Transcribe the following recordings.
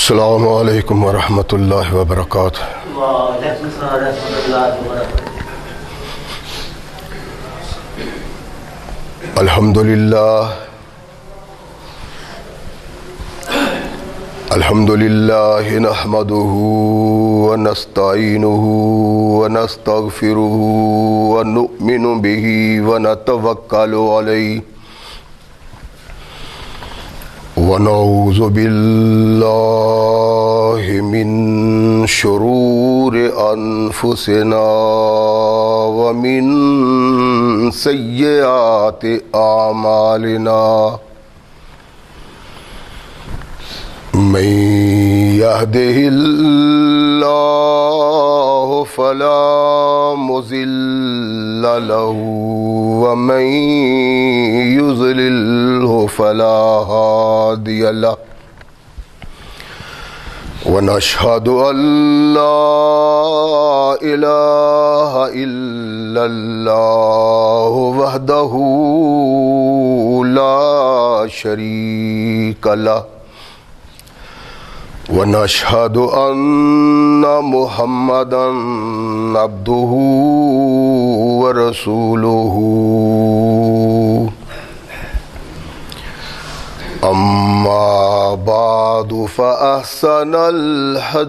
السلام علیکم ورحمۃ اللہ وبرکاتہ۔ وعلیکم السلام ورحمۃ اللہ وبرکاتہ۔ الحمد للہ نحمده ونستعینه ونستغفره ونؤمن به ونتوکل علیہ ونعوذ باللہ من شرور انفسنا ومن سیئات اعمالنا من يهده الله فلا مضل له ومن يضلله فلا هادي له ونشهد أن لا إله إلا الله وحده لا شريك له ونشهد أن محمدًا عبده ورسوله أما بعد فأحسن الحديث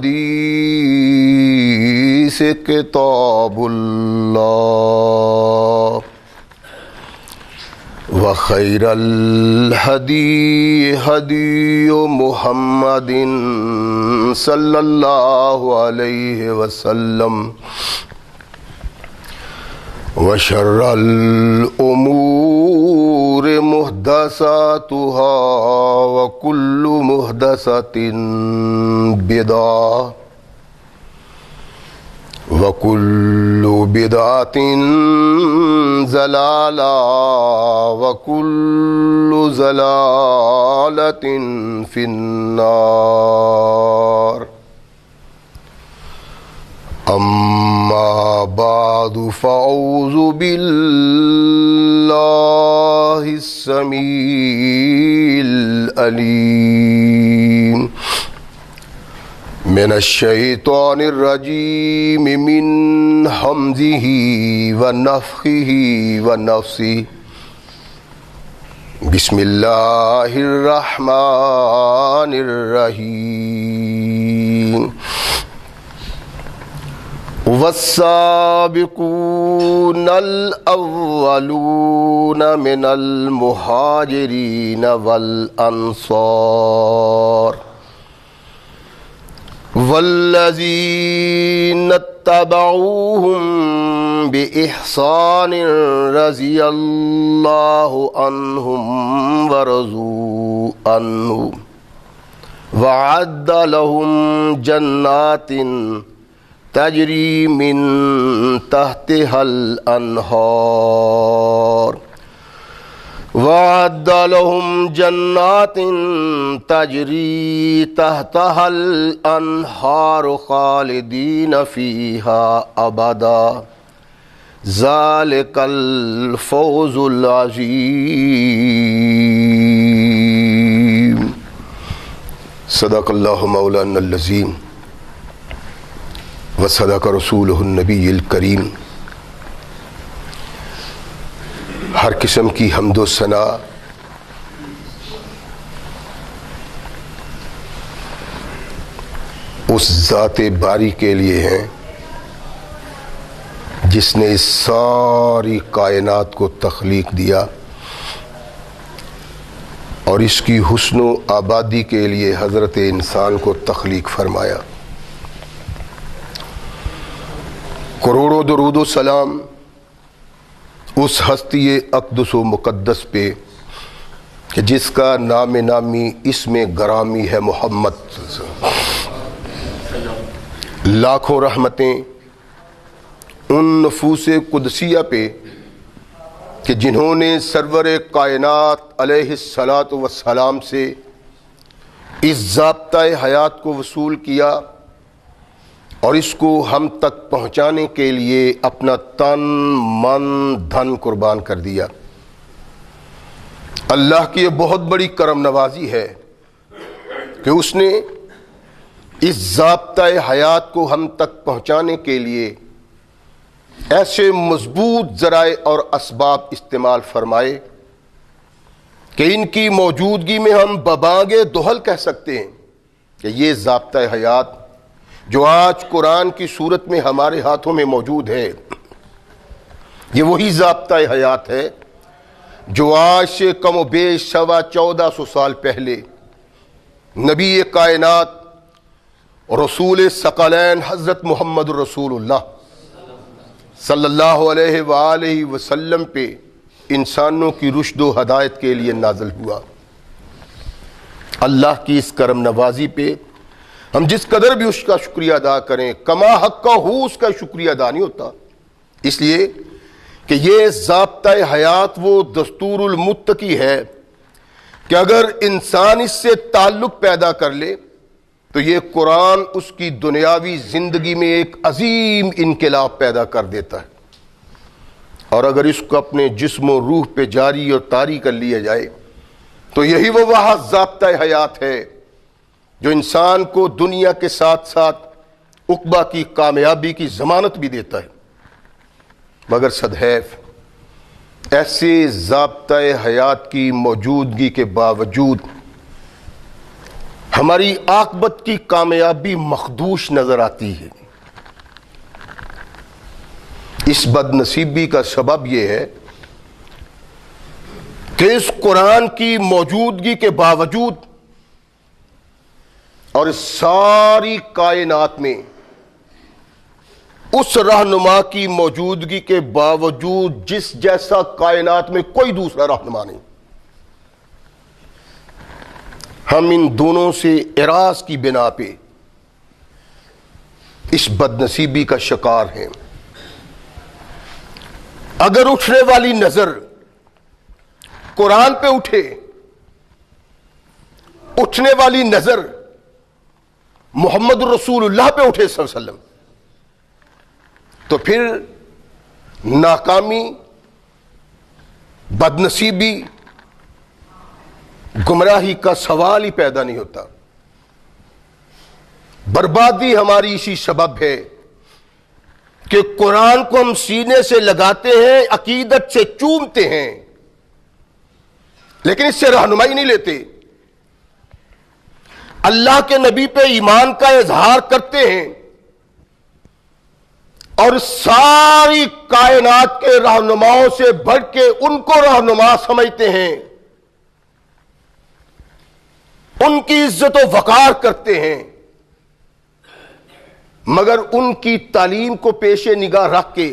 كتاب الله وخير الهدي هدي محمد صلى الله عليه وسلم وشر الأمور محدثاتها وكل محدثة بدعة وكل بدعة ضلالة وكل ضلالة في النار أما بعد فأعوذ بالله السميع العليم من الشيطان الرجيم من همزه ونفخه ونفثه بسم الله الرحمن الرحيم والسابقون الأولون من المهاجرين والأنصار والذين اتبعوهم بإحسان رضي الله عنهم ورضوا عنه وأعد لهم جنات تجري من تحتها الأنهار وأعد لهم جنات تجري تحتها الأنهار خالدين فيها أبدا ذلك الفوز العظيم صدق الله مولانا العظيم وصدق رسوله النبی الکریم۔ ہر قسم کی حمد و ثنا اس ذات باری کے لیے ہیں جس نے اس ساری کائنات کو تخلیق دیا اور اس کی حسن و آبادی کے لیے حضرت انسان کو تخلیق فرمایا۔ کروڑوں درود و سلام اس ہستی اقدس و مقدس پہ کہ جس کا نام نامی اسم گرامی ہے محمد۔ لاکھوں رحمتیں ان نفوس قدسیہ پہ کہ جنہوں نے سرور کائنات علیہ الصلاۃ والسلام سے اس ضابطۂ حیات کو وصول کیا اور اس کو ہم تک پہنچانے کے لیے اپنا تن من دھن قربان کر دیا۔ اللہ کی یہ بہت بڑی کرم نوازی ہے کہ اس نے اس ضابطۂ حیات کو ہم تک پہنچانے کے لیے ایسے مضبوط ذرائع اور اسباب استعمال فرمائے کہ ان کی موجودگی میں ہم ببانگ دہل کہہ سکتے ہیں کہ یہ ضابطۂ حیات جو آج قرآن کی صورت میں ہمارے ہاتھوں میں موجود ہے، یہ وہی ضابطۂ حیات ہے جو آج سے کم و بیش 1450 سال پہلے نبی کائنات رسول ثقلین حضرت محمد رسول اللہ صلی اللہ علیہ وآلہ وسلم پہ انسانوں کی رشد و ہدایت کے لیے نازل ہوا۔ اللہ کی اس کرم نوازی پہ ہم جس قدر بھی اس کا شکریہ ادا کریں، کما حق کا ہو اس کا شکریہ ادا نہیں ہوتا، اس لیے کہ یہ ضابطۂ حیات وہ دستور المتقی ہے کہ اگر انسان اس سے تعلق پیدا کر لے تو یہ قرآن اس کی دنیاوی زندگی میں ایک عظیم انقلاب پیدا کر دیتا ہے، اور اگر اس کو اپنے جسم و روح پہ جاری اور طاری کر لیا جائے تو یہی وہ ضابطۂ حیات ہے جو انسان کو دنیا کے ساتھ ساتھ عقبہ کی کامیابی کی ضمانت بھی دیتا ہے۔ مگر صدحیف ایسے ضابطۂ حیات کی موجودگی کے باوجود ہماری عاقبت کی کامیابی مخدوش نظر آتی ہے۔ اس بد نصیبی کا سبب یہ ہے کہ اس قرآن کی موجودگی کے باوجود اور اس ساری کائنات میں اس رہنما کی موجودگی کے باوجود جس جیسا کائنات میں کوئی دوسرا رہنما نہیں، ہم ان دونوں سے اعراض کی بنا پہ اس بد نصیبی کا شکار ہیں۔ اگر اٹھنے والی نظر قرآن پہ اٹھے، اٹھنے والی نظر محمد رسول اللہ پہ اٹھے صلی اللہ علیہ وسلم، تو پھر ناکامی، بد نصیبی، گمراہی کا سوال ہی پیدا نہیں ہوتا۔ بربادی ہماری اسی سبب ہے کہ قرآن کو ہم سینے سے لگاتے ہیں، عقیدت سے چومتے ہیں، لیکن اس سے رہنمائی نہیں لیتے۔ اللہ کے نبی پہ ایمان کا اظہار کرتے ہیں اور ساری کائنات کے رہنماؤں سے بڑھ کے ان کو رہنما سمجھتے ہیں، ان کی عزت و وقار کرتے ہیں، مگر ان کی تعلیم کو پیش نگاہ رکھ کے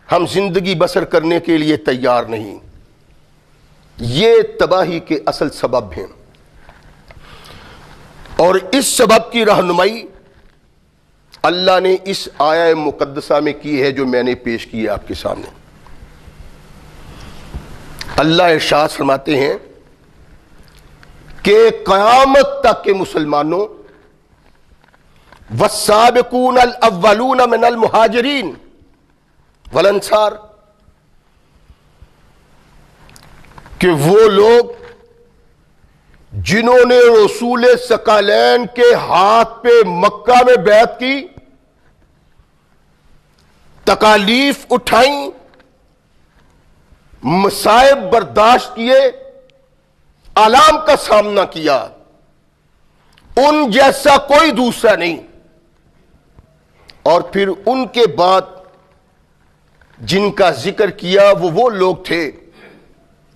ہم زندگی بسر کرنے کے لیے تیار نہیں۔ یہ تباہی کے اصل سبب ہیں، اور اس سبب کی رہنمائی اللہ نے اس آیہ مقدسہ میں کی ہے جو میں نے پیش کی ہے آپ کے سامنے۔ اللہ ارشاد فرماتے ہیں کہ قیامت تک کے مسلمانوں والسابقون الاولون من المہاجرین والانصار، کہ وہ لوگ جنہوں نے رسول ثقلین کے ہاتھ پہ مکہ میں بیعت کی، تکالیف اٹھائیں، مصائب برداشت کیے، آلام کا سامنا کیا، ان جیسا کوئی دوسرا نہیں، اور پھر ان کے بعد جن کا ذکر کیا وہ لوگ تھے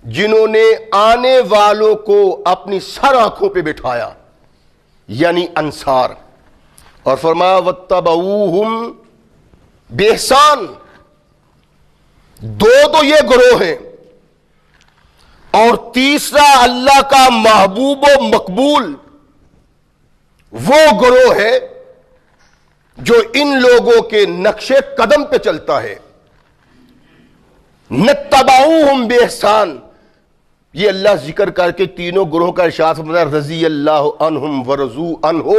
جنہوں نے آنے والوں کو اپنی سر آنکھوں پہ بٹھایا، یعنی انصار، اور فرمایا وَاتَّبَعُوهُمْ بِإِحْسَان۔ دو تو یہ گروہ ہیں، اور تیسرا اللہ کا محبوب و مقبول وہ گروہ ہے جو ان لوگوں کے نقش قدم پہ چلتا ہے۔ نَتَّبَعُوهُمْ بِإِحْسَان، یہ اللہ ذکر کر کے تینوں گروہوں کا ارشاد فرمایا رضی اللہ عنہم ورضوا عنہ،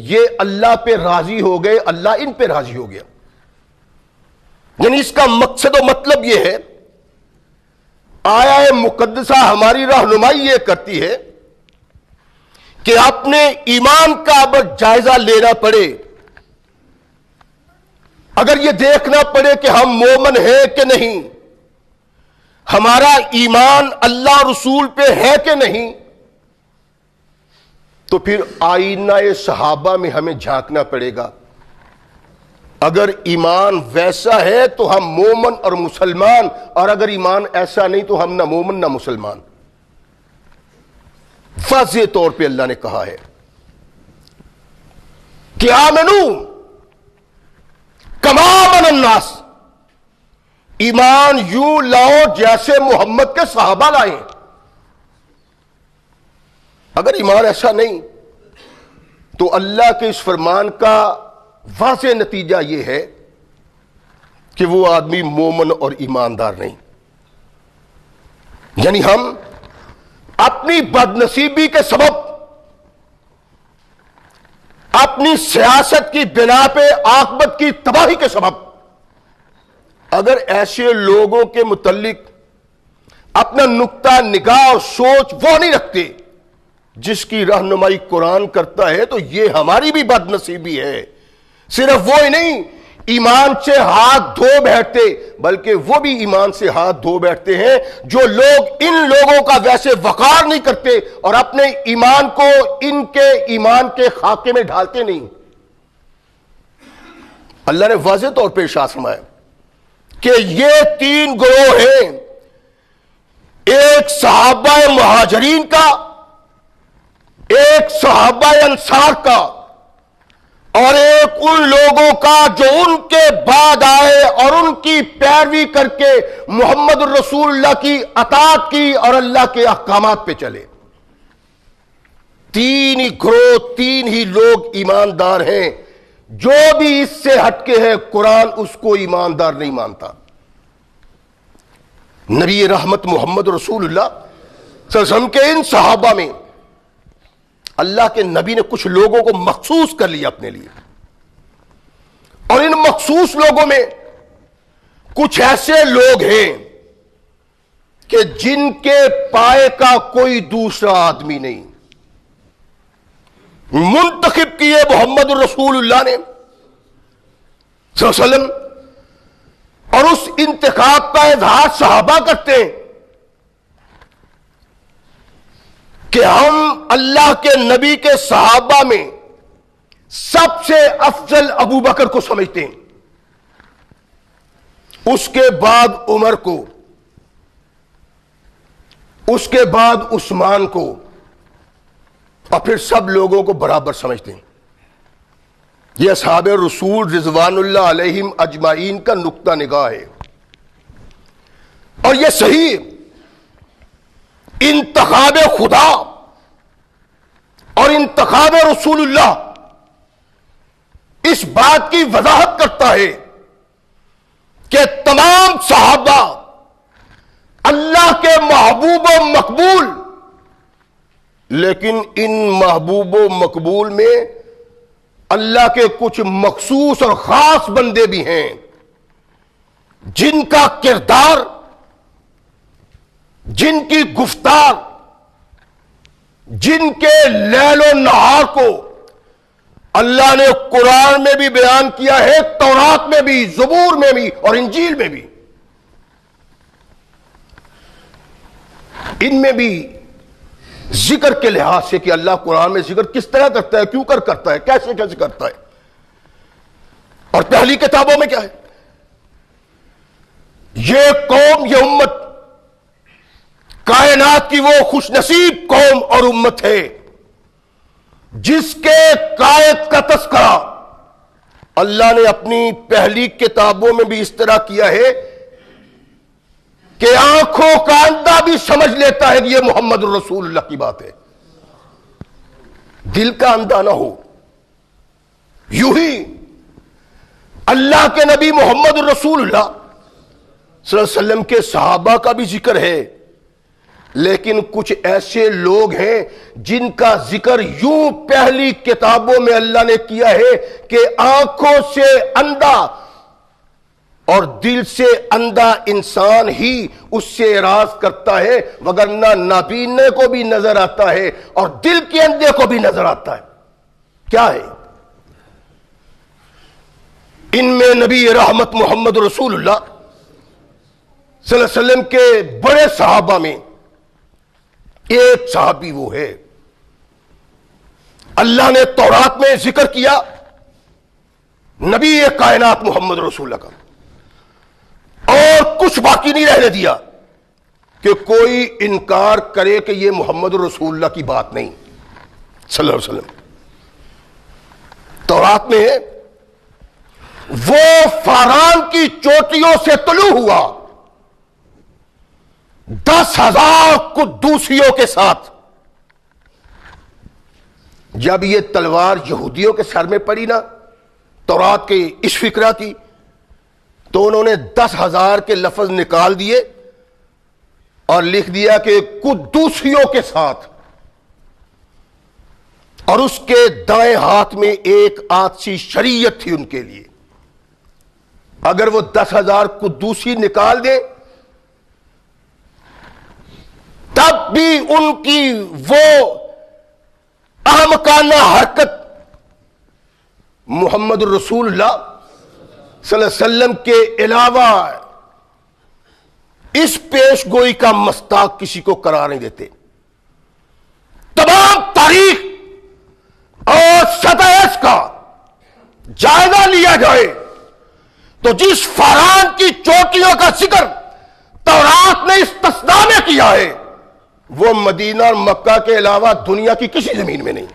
یہ اللہ پہ راضی ہو گئے، اللہ ان پہ راضی ہو گیا۔ یعنی اس کا مقصد و مطلب یہ ہے، آیہ مقدسہ ہماری رہنمائی یہ کرتی ہے کہ اپنے ایمان کا اب جائزہ لینا پڑے، اگر یہ دیکھنا پڑے کہ ہم مومن ہیں کہ نہیں، ہمارا ایمان اللہ رسول پہ ہے کہ نہیں، تو پھر آئینہ صحابہ میں ہمیں جھانکنا پڑے گا۔ اگر ایمان ویسا ہے تو ہم مومن اور مسلمان، اور اگر ایمان ایسا نہیں تو ہم نہ مومن نہ مسلمان۔ واضح طور پہ اللہ نے کہا ہے کہ آمنو کما آمن الناس، ایمان یوں لاؤ جیسے محمد کے صحابہ لائے۔ اگر ایمان ایسا نہیں تو اللہ کے اس فرمان کا واضح نتیجہ یہ ہے کہ وہ آدمی مومن اور ایماندار نہیں۔ یعنی ہم اپنی بد نصیبی کے سبب، اپنی سیاست کی بنا پہ عاقبت کی تباہی کے سبب اگر ایسے لوگوں کے متعلق اپنا نقطہ نگاہ اور سوچ وہ نہیں رکھتے جس کی رہنمائی قرآن کرتا ہے، تو یہ ہماری بھی بد نصیبی ہے۔ صرف وہ ہی نہیں ایمان سے ہاتھ دھو بیٹھتے، بلکہ وہ بھی ایمان سے ہاتھ دھو بیٹھتے ہیں جو لوگ ان لوگوں کا ویسے وقار نہیں کرتے اور اپنے ایمان کو ان کے ایمان کے خاکے میں ڈھالتے نہیں۔ اللہ نے واضح طور پہ ارشاد فرمایا کہ یہ تین گروہ ہیں، ایک صحابہ مہاجرین کا، ایک صحابہ انصار کا، اور ایک ان لوگوں کا جو ان کے بعد آئے اور ان کی پیروی کر کے محمد الرسول اللہ کی اطاعت کی اور اللہ کے احکامات پہ چلے۔ تین ہی گروہ، تین ہی لوگ ایماندار ہیں۔ جو بھی اس سے ہٹ کے ہے قرآن اس کو ایماندار نہیں مانتا۔ نبی رحمت محمد رسول اللہ صلی اللہ علیہ وسلم کے ان صحابہ میں اللہ کے نبی نے کچھ لوگوں کو مخصوص کر لیا اپنے لیے، اور ان مخصوص لوگوں میں کچھ ایسے لوگ ہیں کہ جن کے پائے کا کوئی دوسرا آدمی نہیں۔ منتخب کیے محمد الرسول اللہ نے صلی اللہ علیہ وسلم، اور اس انتخاب کا اظہار صحابہ کرتے ہیں کہ ہم اللہ کے نبی کے صحابہ میں سب سے افضل ابو بکر کو سمجھتے ہیں، اس کے بعد عمر کو، اس کے بعد عثمان کو، اور پھر سب لوگوں کو برابر سمجھتے ہیں۔ یہ اصحاب رسول رضوان اللہ علیہم اجمعین کا نقطہ نگاہ ہے، اور یہ صحیح انتخاب خدا اور انتخاب رسول اللہ اس بات کی وضاحت کرتا ہے کہ تمام صحابہ اللہ کے محبوب و مقبول، لیکن ان محبوب و مقبول میں اللہ کے کچھ مخصوص اور خاص بندے بھی ہیں جن کا کردار، جن کی گفتار، جن کے لیل و نہار کو اللہ نے قرآن میں بھی بیان کیا ہے، تورات میں بھی، زبور میں بھی اور انجیل میں بھی۔ ان میں بھی ذکر کے لحاظ سے کہ اللہ قرآن میں ذکر کس طرح کرتا ہے، کیوں کرتا ہے، کیسے کیسے کرتا ہے، اور پہلی کتابوں میں کیا ہے۔ یہ قوم، یہ امت کائنات کی وہ خوش نصیب قوم اور امت ہے جس کے قائد کا تذکرہ اللہ نے اپنی پہلی کتابوں میں بھی اس طرح کیا ہے کہ آنکھوں کا اندھا بھی سمجھ لیتا ہے کہ یہ محمد الرسول اللہ کی بات ہے، دل کا اندھا نہ ہو۔ یوں ہی اللہ کے نبی محمد الرسول اللہ صلی اللہ علیہ وسلم کے صحابہ کا بھی ذکر ہے، لیکن کچھ ایسے لوگ ہیں جن کا ذکر یوں پہلی کتابوں میں اللہ نے کیا ہے کہ آنکھوں سے اندھا اور دل سے اندھا انسان ہی اس سے اعراض کرتا ہے، وگرنہ نابینے کو بھی نظر آتا ہے اور دل کے اندھے کو بھی نظر آتا ہے۔ کیا ہے؟ ان میں نبی رحمت محمد رسول اللہ صلی اللہ علیہ وسلم کے بڑے صحابہ میں ایک صحابی وہ ہے، اللہ نے تورات میں ذکر کیا نبی کائنات محمد رسول اللہ کا، اور کچھ باقی نہیں رہنے دیا کہ کوئی انکار کرے کہ یہ محمد رسول اللہ کی بات نہیں صلی اللہ علیہ وسلم۔ تورات میں وہ فاران کی چوٹیوں سے طلوع ہوا 10,000 قدوسیوں کے ساتھ۔ جب یہ تلوار یہودیوں کے سر میں پڑی نا تورات کے اس فقرہ کی، تو انہوں نے 10,000 کے لفظ نکال دیے اور لکھ دیا کہ قدوسیوں کے ساتھ، اور اس کے دائیں ہاتھ میں ایک آتشی شریعت تھی ان کے لیے۔ اگر وہ 10,000 قدوسی نکال دے تب بھی ان کی وہ احمقانہ حرکت محمد رسول اللہ صلی اللہ علیہ وسلم کے علاوہ اس پیش گوئی کا مستاق کسی کو قرار نہیں دیتے۔ تمام تاریخ اور سطح کا جائزہ لیا جائے تو جس فاران کی چوٹیوں کا ذکر تورات نے استثناء میں کیا ہے وہ مدینہ اور مکہ کے علاوہ دنیا کی کسی زمین میں نہیں،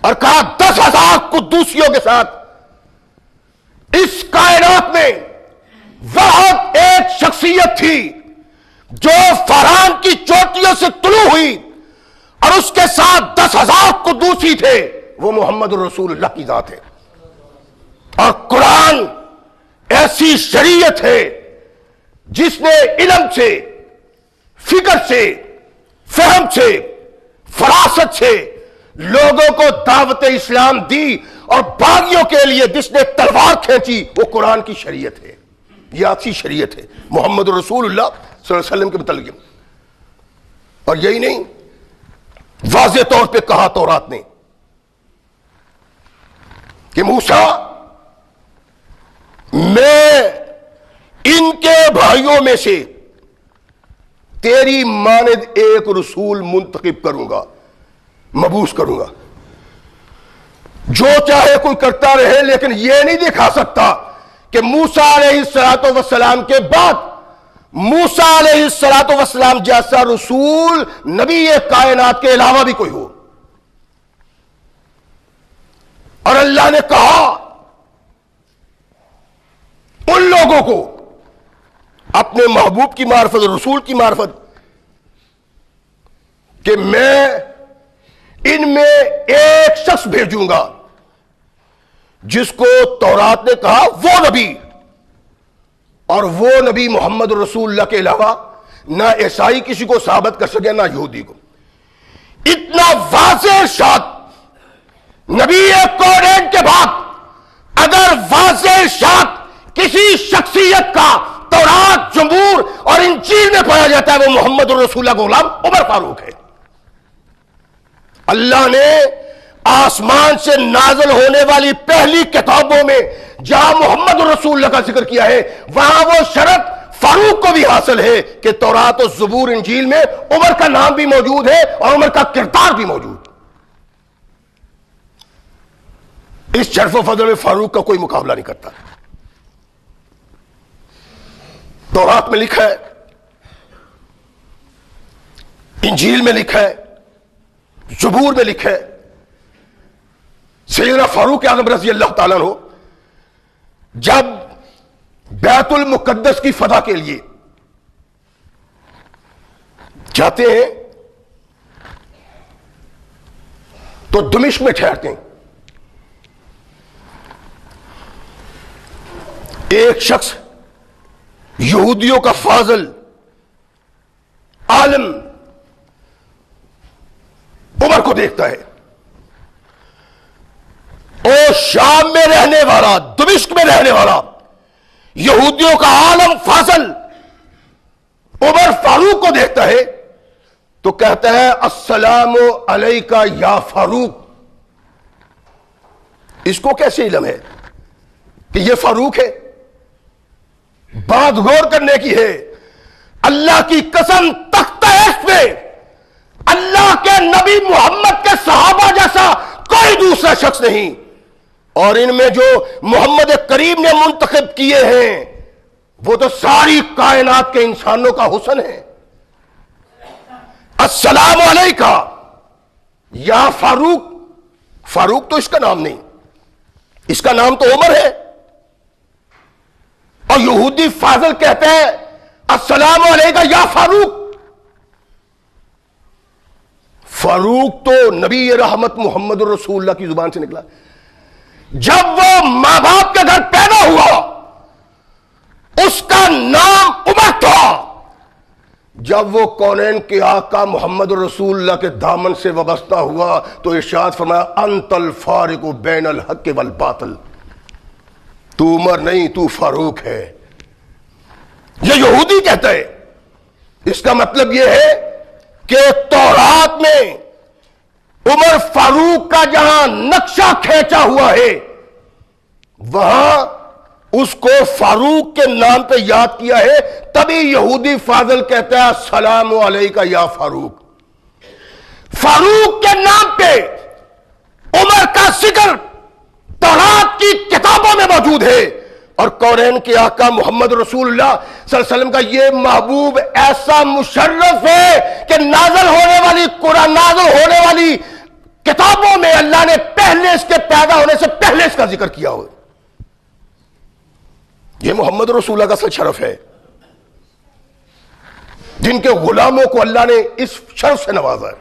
اور کہا 10,000 قدوسیوں کے ساتھ اس کائنات میں وحد ایک شخصیت تھی جو فاران کی چوٹیوں سے طلوع ہوئی اور اس کے ساتھ 10,000 قدوسی تھے، وہ محمد رسول اللہ کی ذات ہے۔ اور قرآن ایسی شریعت ہے جس نے علم سے، فکر سے، فہم سے، فراست سے لوگوں کو دعوت اسلام دی، اور باغیوں کے لیے جس نے تلوار کھینچی وہ قرآن کی شریعت ہے، یہ آتی شریعت ہے محمد رسول اللہ صلی اللہ علیہ وسلم کے متعلق۔ اور یہی نہیں، واضح طور پہ کہا تورات نے کہ موسیٰ میں ان کے بھائیوں میں سے تیری مانند ایک رسول منتخب کروں گا، مبعوث کروں گا، جو چاہے کوئی کرتا رہے، لیکن یہ نہیں دکھا سکتا کہ موسیٰ علیہ السلام کے بعد موسیٰ علیہ السلام جیسا رسول نبی کائنات کے علاوہ بھی کوئی ہو۔ اور اللہ نے کہا ان لوگوں کو اپنے محبوب کی معرفت، رسول کی معرفت، کہ میں ان میں ایک شخص بھیجوں گا جس کو تورات نے کہا وہ نبی، اور وہ نبی محمد رسول اللہ کے علاوہ نہ عیسائی کسی کو ثابت کر سکے نہ یہودی کو۔ اتنا واضح ارشاد نبی کونین کے بعد اگر واضح ارشاد کسی شخصیت کا تورات، زبور اور انجیل میں پایا جاتا ہے وہ محمد رسول اللہ غلام عمر فاروق ہے۔ اللہ نے آسمان سے نازل ہونے والی پہلی کتابوں میں جہاں محمد رسول اللہ کا ذکر کیا ہے وہاں وہ شرط فاروق کو بھی حاصل ہے کہ تورات و زبور انجیل میں عمر کا نام بھی موجود ہے اور عمر کا کردار بھی موجود۔ اس شرف و فضل میں فاروق کا کوئی مقابلہ نہیں کرتا۔ تورات میں لکھا ہے، انجیل میں لکھا ہے، زبور میں لکھا ہے، سیدنا فاروق اعظم رضی اللہ تعالیٰ عنہ جب بیت المقدس کی فتح کے لیے جاتے ہیں تو دمشق میں ٹھہرتے ہیں۔ ایک شخص یہودیوں کا فاضل عالم عمر کو دیکھتا ہے، اور شام میں رہنے والا، دمشق میں رہنے والا یہودیوں کا عالم فاضل عمر فاروق کو دیکھتا ہے تو کہتا ہے السلام علیکہ یا فاروق. اس کو کیسے علم ہے کہ یہ فاروق ہے؟ بات غور کرنے کی ہے. اللہ کی قسم تخت عشق پہ اللہ کے نبی محمد کے صحابہ جیسا کوئی دوسرا شخص نہیں، اور ان میں جو محمد کریم نے منتخب کیے ہیں وہ تو ساری کائنات کے انسانوں کا حسن ہے. السلام علیکہ یا فاروق. فاروق تو اس کا نام نہیں، اس کا نام تو عمر ہے. اور یہودی فاضل کہتے ہیں السلام علیکہ یا فاروق. فاروق تو نبی رحمت محمد الرسول اللہ کی زبان سے نکلا. جب وہ ماں باپ کے گھر پیدا ہوا اس کا نام عمر تھا. جب وہ کونین کے آقا محمد رسول اللہ کے دامن سے وابستہ ہوا تو ارشاد فرمایا انت الفارق بین الحق والباطل. تو عمر نہیں، تو فاروق ہے. یہ یہودی کہتا ہے. اس کا مطلب یہ ہے کہ تورات میں عمر فاروق کا جہاں نقشہ کھینچا ہوا ہے وہاں اس کو فاروق کے نام پہ یاد کیا ہے. تبھی یہودی فاضل کہتا ہے السلام علیکہ یا فاروق. فاروق کے نام پہ عمر کا ذکر تورات کی کتابوں میں موجود ہے، اور کونین کے آقا محمد رسول اللہ صلی اللہ علیہ وسلم کا یہ محبوب ایسا مشرف ہے کہ نازل ہونے والی قرآن، نازل ہونے والی کتابوں میں اللہ نے پہلے اس کے پیدا ہونے سے پہلے اس کا ذکر کیا ہو. یہ محمد رسول اللہ کا سچ شرف ہے، جن کے غلاموں کو اللہ نے اس شرف سے نوازا ہے.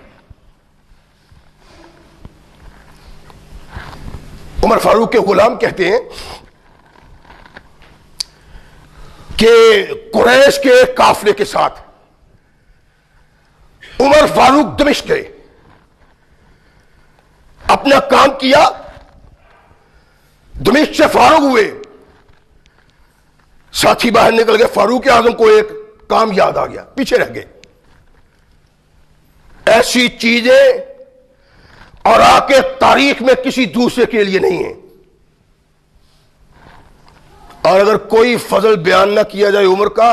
عمر فاروق کے غلام کہتے ہیں کہ قریش کے ایک قافلے کے ساتھ عمر فاروق دمشق گئے، اپنا کام کیا، دمشق سے فارغ ہوئے، ساتھی باہر نکل گئے. فاروق اعظم کو ایک کام یاد آ گیا، پیچھے رہ گئے. ایسی چیزیں اور آ کے تاریخ میں کسی دوسرے کے لیے نہیں ہیں، اور اگر کوئی فضل بیان نہ کیا جائے عمر کا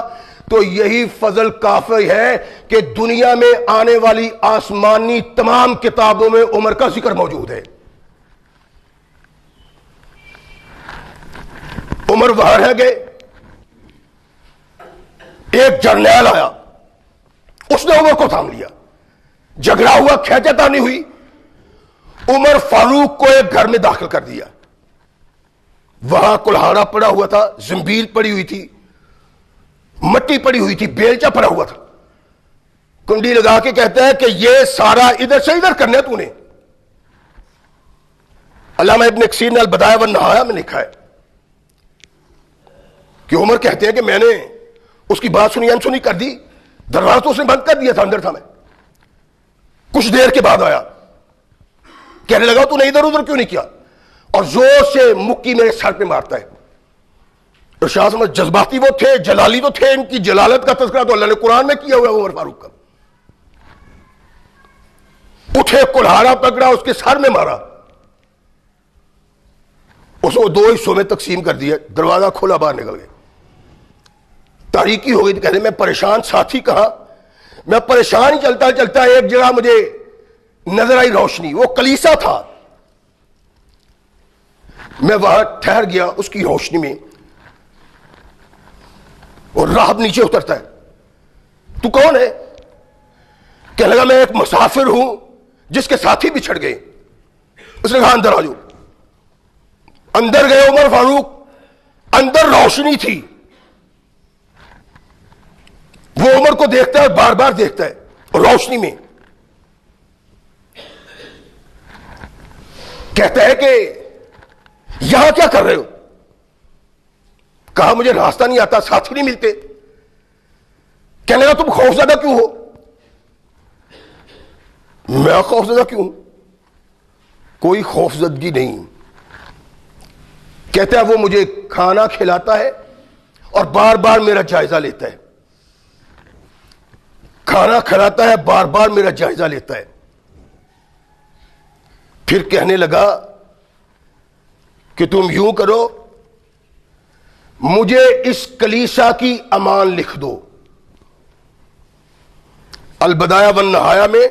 تو یہی فضل کافی ہے کہ دنیا میں آنے والی آسمانی تمام کتابوں میں عمر کا ذکر موجود ہے. عمر وہاں رہ گئے. ایک جرنیل آیا، اس نے عمر کو تھام لیا، جھگڑا ہوا، کھینچا تانی ہوئی. عمر فاروق کو ایک گھر میں داخل کر دیا. وہاں کلہاڑا پڑا ہوا تھا، زنبیل پڑی ہوئی تھی، مٹی پڑی ہوئی تھی، بیلچا پڑا ہوا تھا. کنڈی لگا کے کہتا ہے کہ یہ سارا ادھر سے ادھر کرنا ہے تو نے. علامہ ابن کثیر نے البدایہ والنہایہ میں لکھا ہے کہ عمر کہتے ہیں کہ میں نے اس کی بات سنی انسنی کر دی، دروازہ تو اس نے بند کر دیا تھا، اندر تھا میں. کچھ دیر کے بعد آیا، کہنے لگا تو نے ادھر ادھر کیوں نہیں کیا، اور زور سے مکی میرے سر پہ مارتا ہے. ارشاد سمجھ جذباتی وہ تھے، جلالی تو تھے، ان کی جلالت کا تذکرہ تو اللہ نے قرآن میں کیا ہوا ہے عمر فاروق کا. اٹھے، کلہاڑا پکڑا، اس کے سر میں مارا، اس کو دو حصوں میں تقسیم کر دیا. دروازہ کھولا، باہر نکل گئے. تاریکی ہو گئی تو کہتے میں پریشان، ساتھی کہا، میں پریشان ہی چلتا چلتا ایک جگہ مجھے نظر آئی روشنی، وہ کلیسا تھا. میں وہاں ٹھہر گیا اس کی روشنی میں، اور راہب نیچے اترتا ہے. تو کون ہے؟ کہنے لگا میں ایک مسافر ہوں جس کے ساتھی بچھڑ گئے. اس نے کہا اندر آ جاؤ. اندر گئے عمر فاروق. اندر روشنی تھی. وہ عمر کو دیکھتا ہے، بار بار دیکھتا ہے روشنی میں. کہتا ہے کہ یہاں کیا کر رہے ہو؟ کہا مجھے راستہ نہیں آتا، ساتھی نہیں ملتے. کہنے لگا تم خوفزدہ کیوں ہو؟ میں خوفزدہ کیوں ہوں؟ کوئی خوفزدگی نہیں. کہتا ہے وہ مجھے کھانا کھلاتا ہے، اور بار بار میرا جائزہ لیتا ہے، کھانا کھلاتا ہے، بار بار میرا جائزہ لیتا ہے۔ پھر کہنے لگا کہ تم یوں کرو، مجھے اس کلیسا کی امان لکھ دو۔ البدایہ والنہایہ میں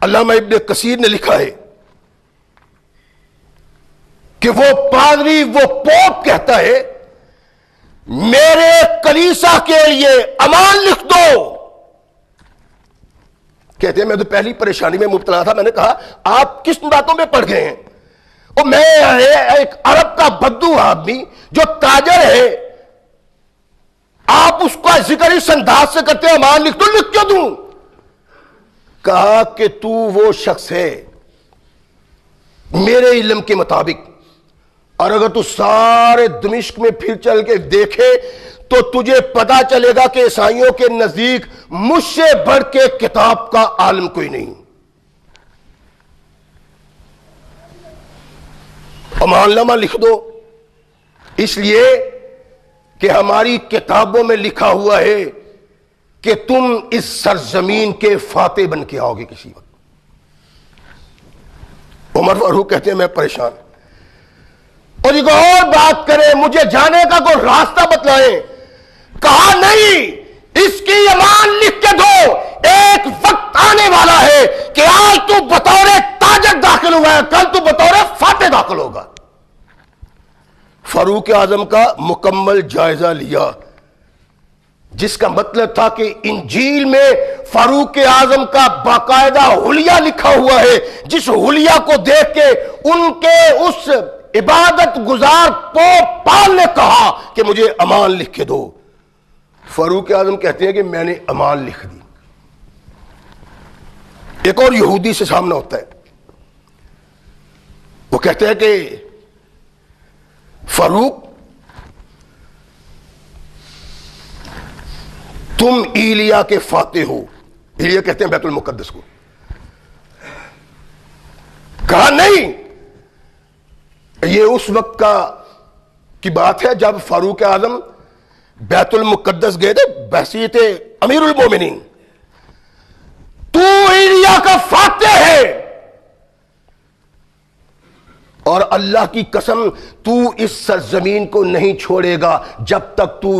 علامہ ابن کثیر نے لکھا ہے کہ وہ پادری، وہ پوپ کہتا ہے میرے کلیسا کے لیے امان لکھ دو۔ کہتے ہیں میں تو پہلی پریشانی میں مبتلا تھا، میں نے کہا آپ کس باتوں میں پڑ گئے ہیں؟ اور میں ایک عرب کا بدو آدمی جو تاجر ہے، آپ اس کا ذکر اس انداز سے کرتے ہیں امان لکھ دو، لکھ کیوں دوں؟ کہا کہ تو وہ شخص ہے میرے علم کے مطابق، اور اگر تو سارے دمشق میں پھر چل کے دیکھے تو تجھے پتا چلے گا کہ عیسائیوں کے نزدیک مجھ سے بڑھ کے کتاب کا عالم کوئی نہیں۔ امان نامہ لکھ دو، اس لیے کہ ہماری کتابوں میں لکھا ہوا ہے کہ تم اس سرزمین کے فاتح بن کے آؤ گے کسی وقت۔ عمر فاروق کہتے ہیں میں پریشان، اور ایک اور بات کریں، مجھے جانے کا کوئی راستہ بتلائیں۔ کہا نہیں، اس کی امان لکھ کے دو، ایک وقت آنے والا ہے کہ آج تو بطور تاجر داخل ہوا ہے، کل تو بطور فاتح داخل ہوگا۔ فاروق اعظم کا مکمل جائزہ لیا، جس کا مطلب تھا کہ انجیل میں فاروق اعظم کا باقاعدہ حلیہ لکھا ہوا ہے، جس حلیہ کو دیکھ کے ان کے اس عبادت گزار پوپ پال نے کہا کہ مجھے امان لکھ کے دو۔ فاروق اعظم کہتے ہیں کہ میں نے امان لکھ دی۔ ایک اور یہودی سے سامنا ہوتا ہے، وہ کہتے ہیں کہ فاروق تم ایلیا کے فاتح ہو۔ ایلیا کہتے ہیں بیت المقدس کو۔ کہا نہیں، یہ اس وقت کی بات ہے جب فاروق اعظم بیت المقدس گئے تھے بحیثیت امیر المومنین۔ تو ایلیا کا فاتح ہے، اور اللہ کی قسم تو اس سرزمین کو نہیں چھوڑے گا جب تک تو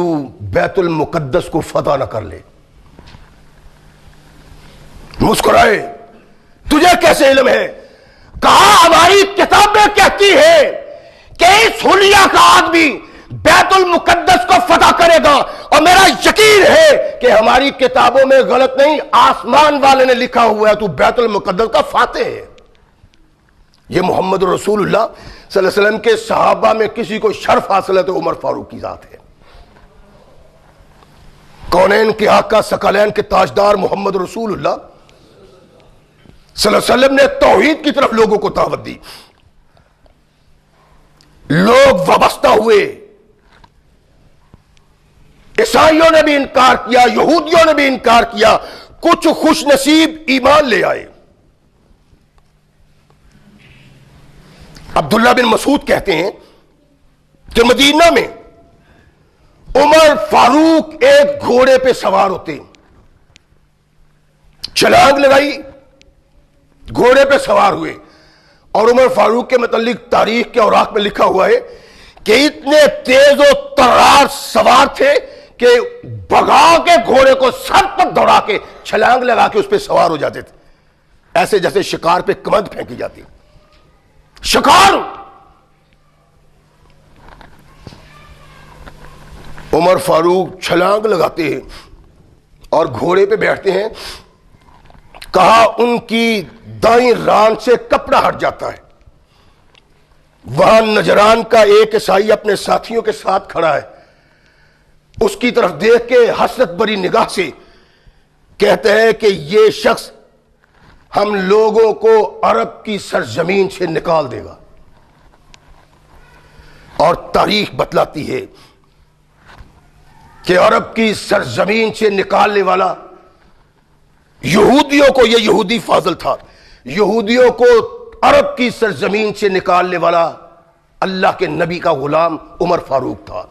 بیت المقدس کو فتح نہ کر لے۔ مسکرائے، تجھے کیسے علم ہے؟ کہا ہماری کتابیں کہتی ہے کہ اس حلیہ کا آدمی بیت المقدس کو فتح کرے گا، اور میرا یقین ہے کہ ہماری کتابوں میں غلط نہیں، آسمان والے نے لکھا ہوا ہے تو بیت المقدس کا فاتح ہے۔ یہ محمد رسول اللہ صلی اللہ علیہ وسلم کے صحابہ میں کسی کو شرف حاصل ہے تو عمر فاروق کی ذات ہے۔ کونین کے آقا، ثقلین کے تاجدار محمد رسول اللہ صلی اللہ علیہ وسلم نے توحید کی طرف لوگوں کو دعوت دی، لوگ وابستہ ہوئے، عیسائیوں نے بھی انکار کیا، یہودیوں نے بھی انکار کیا، کچھ خوش نصیب ایمان لے آئے۔ عبداللہ بن مسعود کہتے ہیں کہ مدینہ میں عمر فاروق ایک گھوڑے پہ سوار ہوتے، چھلانگ لگائی، گھوڑے پہ سوار ہوئے، اور عمر فاروق کے متعلق تاریخ کے اوراق میں لکھا ہوا ہے کہ اتنے تیز و ترار سوار تھے کہ بھگا کے گھوڑے کو سر پر دوڑا کے چھلانگ لگا کے اس پہ سوار ہو جاتے تھے، ایسے جیسے شکار پہ کمند پھینکی جاتی۔ شکار عمر فاروق چھلانگ لگاتے ہیں اور گھوڑے پہ بیٹھتے ہیں۔ کہا ان کی دائیں ران سے کپڑا ہٹ جاتا ہے، وہاں نجران کا ایک عیسائی اپنے ساتھیوں کے ساتھ کھڑا ہے، اس کی طرف دیکھ کے حسرت بری نگاہ سے کہتے ہیں کہ یہ شخص ہم لوگوں کو عرب کی سرزمین سے نکال دے گا۔ اور تاریخ بتلاتی ہے کہ عرب کی سرزمین سے نکالنے والا یہودیوں کو، یہ یہودی فاضل تھا، یہودیوں کو عرب کی سرزمین سے نکالنے والا اللہ کے نبی کا غلام عمر فاروق تھا۔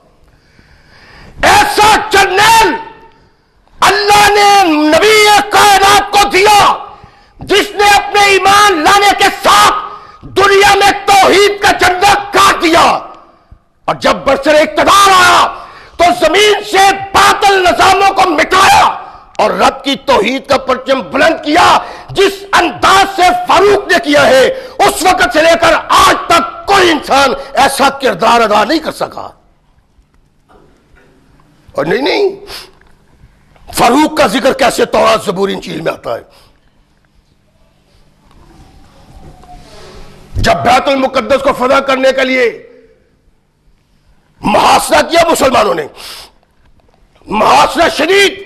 ایسا جرنیل اللہ نے نبی کائنات کو دیا جس نے اپنے ایمان لانے کے ساتھ دنیا میں توحید کا جھنڈا گاڑ دیا، اور جب برسر اقتدار آیا تو زمین سے باطل نظاموں کو مٹایا اور رب کی توحید کا پرچم بلند کیا، جس انداز سے فاروق نے کیا ہے اس وقت سے لے کر آج تک کوئی انسان ایسا کردار ادا نہیں کر سکا۔ اور نہیں، فاروق کا ذکر کیسے تورات زبور انجیل میں آتا ہے؟ جب بیت المقدس کو فتح کرنے کے لیے محاصرہ کیا مسلمانوں نے، محاصرہ شدید،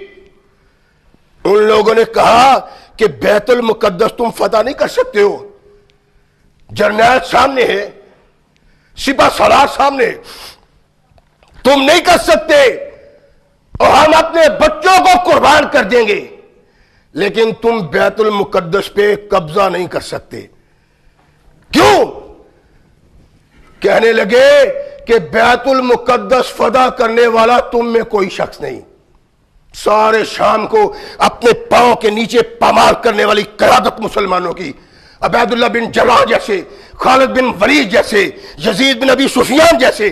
ان لوگوں نے کہا کہ بیت المقدس تم فتح نہیں کر سکتے ہو، جرنیل سامنے ہے، سپہ سالار سامنے، تم نہیں کر سکتے، اور ہم اپنے بچوں کو قربان کر دیں گے، لیکن تم بیت المقدس پہ قبضہ نہیں کر سکتے۔ کیوں؟ کہنے لگے کہ بیت المقدس فتح کرنے والا تم میں کوئی شخص نہیں، سارے شام کو اپنے پاؤں کے نیچے پامال کرنے والی قیادت مسلمانوں کی، عبید اللہ بن جراح جیسے، خالد بن ولید جیسے، یزید بن ابی سفیان جیسے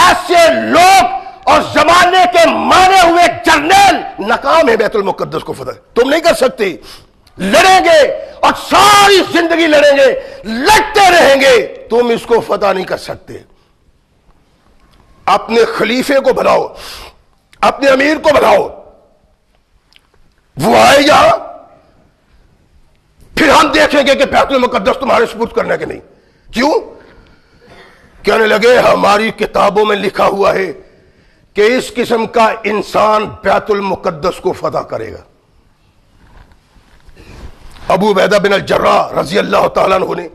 ایسے لوگ اور زمانے کے مانے ہوئے جرنیل ناکام ہے بیت المقدس کو فتح۔ تم نہیں کر سکتے، لڑیں گے اور ساری زندگی لڑیں گے، لڑتے رہیں گے، تم اس کو فتح نہیں کر سکتے۔ اپنے خلیفے کو بلاؤ، اپنے امیر کو بلاؤ، وہ آئے یہاں، پھر ہم دیکھیں گے کہ بیت المقدس تمہارے سپرد کرنا کہ نہیں۔ کیوں؟ کہنے لگے ہماری کتابوں میں لکھا ہوا ہے کہ اس قسم کا انسان بیت المقدس کو فتح کرے گا۔ ابو عبیدہ بن الجراح رضی اللہ تعالیٰ عنہ نے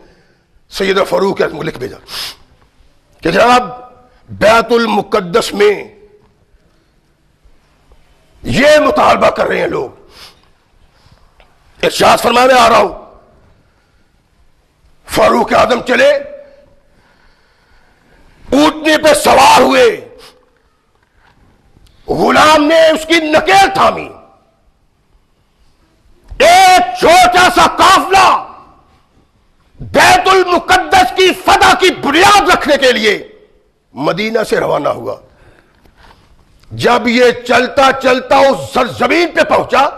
سید فاروق کو لکھ بھیجا کہ جناب بیت المقدس میں یہ مطالبہ کر رہے ہیں لوگ، ارشاد فرمانے آ رہا ہوں۔ فاروق اعظم چلے، اونٹنے پہ سوار ہوئے، غلام نے اس کی نکیل تھامی، ایک چھوٹا سا قافلہ بیت المقدس کی فتح کی بنیاد رکھنے کے لیے مدینہ سے روانہ ہوا۔ جب یہ چلتا چلتا اس سرزمین پہ پہنچا